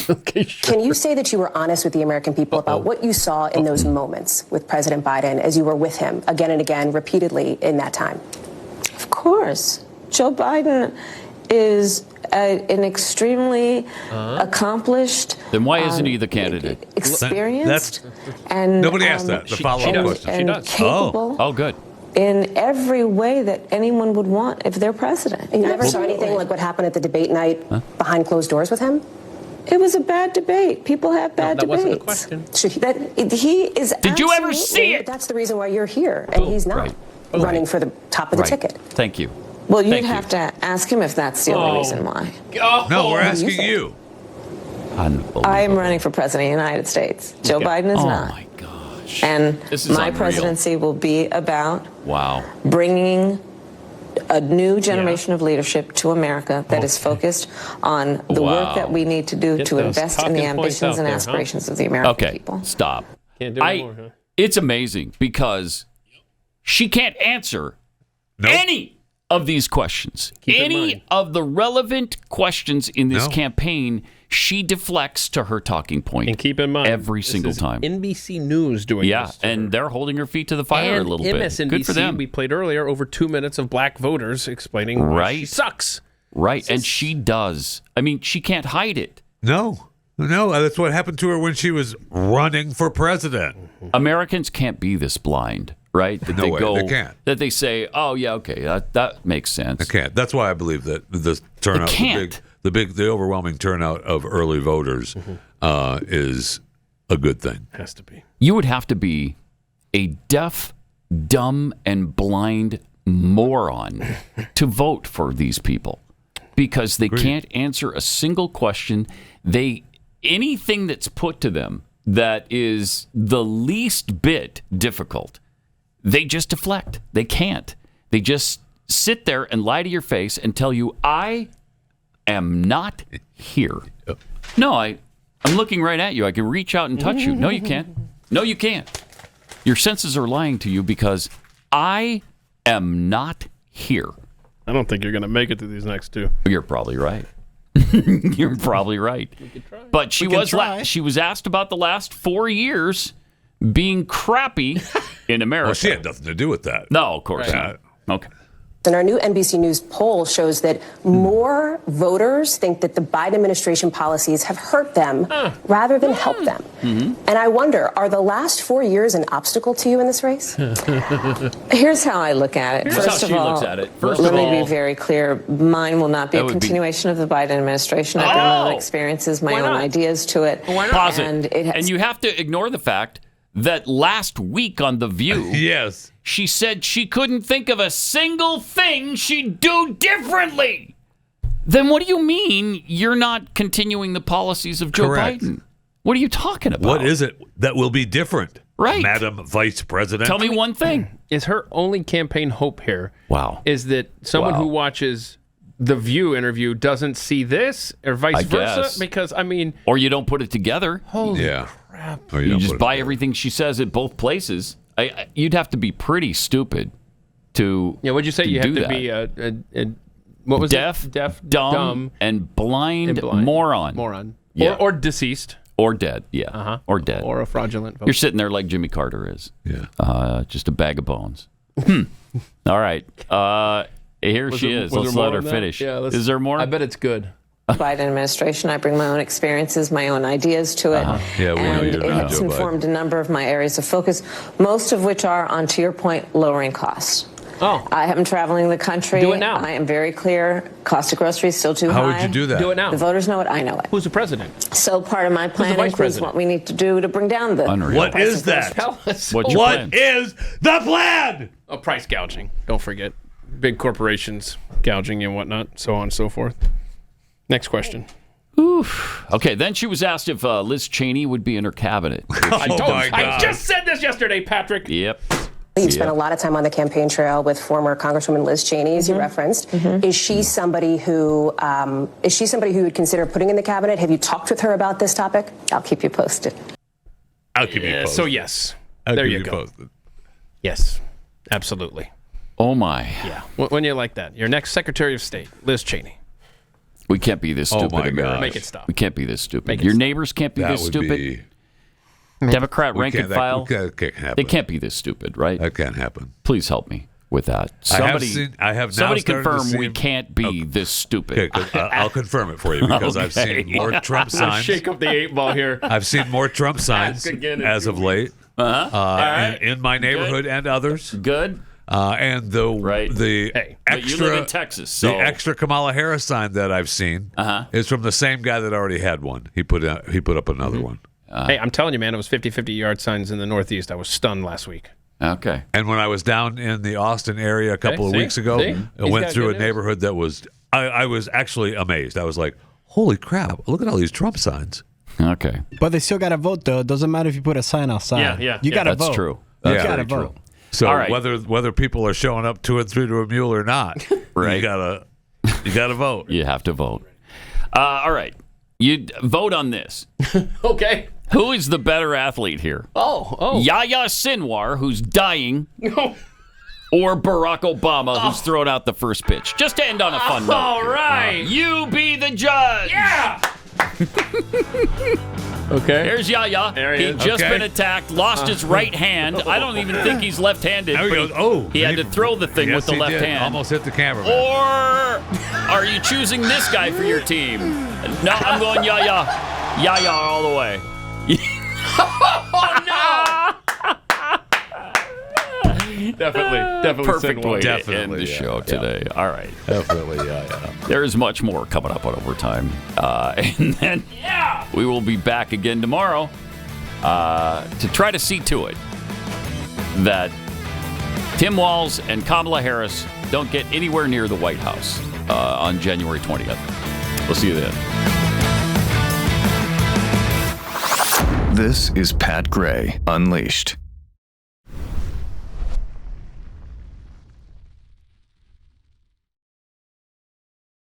Okay, sure. Can you say that you were honest with the American people about what you saw in those moments with President Biden as you were with him again and again, repeatedly in that time? Of course. Joe Biden is an extremely accomplished. Then why isn't he the candidate? Experienced. And nobody asked that. The follow-up question. She does. Capable. Oh, good. In every way that anyone would want if they're president. And you never saw anything like what happened at the debate night behind closed doors with him? It was a bad debate. People have bad that debates. wasn't the question. He is. Did you ever see it? That's the reason why you're here, and he's not running for the top of the ticket. Thank you. Well, you'd have to ask him if that's the only reason why. No, we're asking you. I am running for president of the United States. Joe Biden is not. Oh my gosh. And This is my unreal. presidency will be about Wow. bringing a new generation of leadership to America that is focused on the work that we need to do Get to those invest in the talking points ambitions out and there, aspirations of the American people. Stop. Can't do it more, huh? It's amazing because she can't answer any of these questions. Any of the relevant questions in this campaign, she deflects to her talking point. And keep in mind, every single time. NBC News doing this. And they're holding her feet to the fire and a little MSNBC, bit. Good for them. we played earlier over 2 minutes of black voters explaining why she sucks. Right, and she does. I mean, she can't hide it. No, that's what happened to her when she was running for president. Americans can't be this blind, right? That No way, they can't. That they say, oh, yeah, okay, that makes sense. I can't. That's why I believe that the turnout, the overwhelming turnout of early voters is a good thing. Has to be. You would have to be a deaf, dumb, and blind moron to vote for these people because they can't answer a single question. Anything that's put to them that is the least bit difficult, they just deflect. They can't. They just sit there and lie to your face and tell you, I am not here. No, I'm looking right at you. I can reach out and touch you. No, you can't. No, you can't. Your senses are lying to you because I am not here. I don't think you're going to make it through these next two. You're probably right. You're probably right. But she was asked about the last 4 years being crappy in America. Well, she had nothing to do with that. No, of course not. Okay. And our new NBC News poll shows that more voters think that the Biden administration policies have hurt them rather than helped them. And I wonder, are the last 4 years an obstacle to you in this race? Here's how I look at it. Here's how she looks at it. First of let all, me be very clear. Mine will not be a continuation of the Biden administration. I bring my own experiences, my own ideas to it. Pause it. And you have to ignore the fact that last week on The View, she said she couldn't think of a single thing she'd do differently. Then what do you mean you're not continuing the policies of Joe Biden? What are you talking about? What is it that will be different? Right. Madam Vice President. Tell me one thing. Is her only campaign hope here is that someone who watches the View interview doesn't see this or vice versa? Guess. Because, I mean... Or you don't put it together. Holy crap. Or you just buy everything she says at both places. You'd have to be pretty stupid to what'd you say? You have to that. be what was deaf, it? Deaf, dumb, and blind moron. Or deceased. Or dead, or dead. Or a fraudulent vote. You're sitting there like Jimmy Carter is. Just a bag of bones. All right. Here she is. Let's let her finish. Is there more? I bet it's good. Biden administration. I bring my own experiences, my own ideas to it. Yeah, we know you're it not has Joe informed a number of my areas of focus, most of which are, on to your point, lowering costs. Oh. I am traveling the country. Do it now. I am very clear. Cost of groceries still too high. How would you do that? Do it now. The voters know it. I know it. Who's the president? So part of my plan vice includes president? what we need to do to bring down the Unreal. What price is of that? Tell us. What's your plan? What is the plan? Oh, price gouging. Don't forget. Big corporations gouging and whatnot, so on and so forth. Next question. Oof. Okay, then she was asked if Liz Cheney would be in her cabinet. I just said this yesterday, Patrick. Yep. You spent a lot of time on the campaign trail with former Congresswoman Liz Cheney, as you referenced. Is she somebody who you would consider putting in the cabinet? Have you talked with her about this topic? I'll keep you posted. I'll keep you posted. So yes, I'll there keep you go. Posted. Yes, absolutely. Oh my. Yeah. When you're like that, your next Secretary of State, Liz Cheney. We can't be this stupid. my America. gosh. Make it stop. We can't be this stupid. Make it Your stop. neighbors can't be That this would stupid. be. Democrat We rank and can't- file. that can't happen. They can't be this stupid, right? That can't happen. Please help me with that. I have now somebody started to confirm see- we can't be this stupid. Okay, I'll confirm it for you because I've Okay. seen more Trump signs. Shake up the 8-ball here. I've seen more Trump signs again in as of 2 late right. in my neighborhood and others. Good. And the But extra you live in Texas, so the extra Kamala Harris sign that I've seen is from the same guy that already had one. He put up another one. Hey, I'm telling you, man, it was 50-50 yard signs in the Northeast. I was stunned last week. Okay. And when I was down in the Austin area a couple of see? weeks ago, See? I He's went got through a good news. neighborhood that was I was actually amazed. I was like, holy crap, look at all these Trump signs. Okay. But they still got to vote, though. It doesn't matter if you put a sign outside. You got to vote. That's true. You That's got to very vote. true. So All right. whether people are showing up 2 and 3 to a mule or not, Right. you gotta vote. You have to vote. All right. You vote on this. Okay. Who is the better athlete here? Oh. Yahya Sinwar, who's dying, or Barack Obama, who's thrown out the first pitch? Just to end on a fun note. All right. You be the judge. Yeah. Okay. Here's Yahya. There he is. just Okay. been attacked, lost his right hand. I don't even think he's left-handed. There he but goes. Oh, he had to throw the thing yes, with the he left did. hand. Almost hit the cameraman. Or are you choosing this guy for your team? No, I'm going Yahya. Yahya all the way. Oh, no. Definitely. Perfect Sinwar. way to end the show today. All right. Definitely, yeah. There is much more coming up on Overtime. And then we will be back again tomorrow to try to see to it that Tim Walz and Kamala Harris don't get anywhere near the White House on January 20th. We'll see you then. This is Pat Gray Unleashed.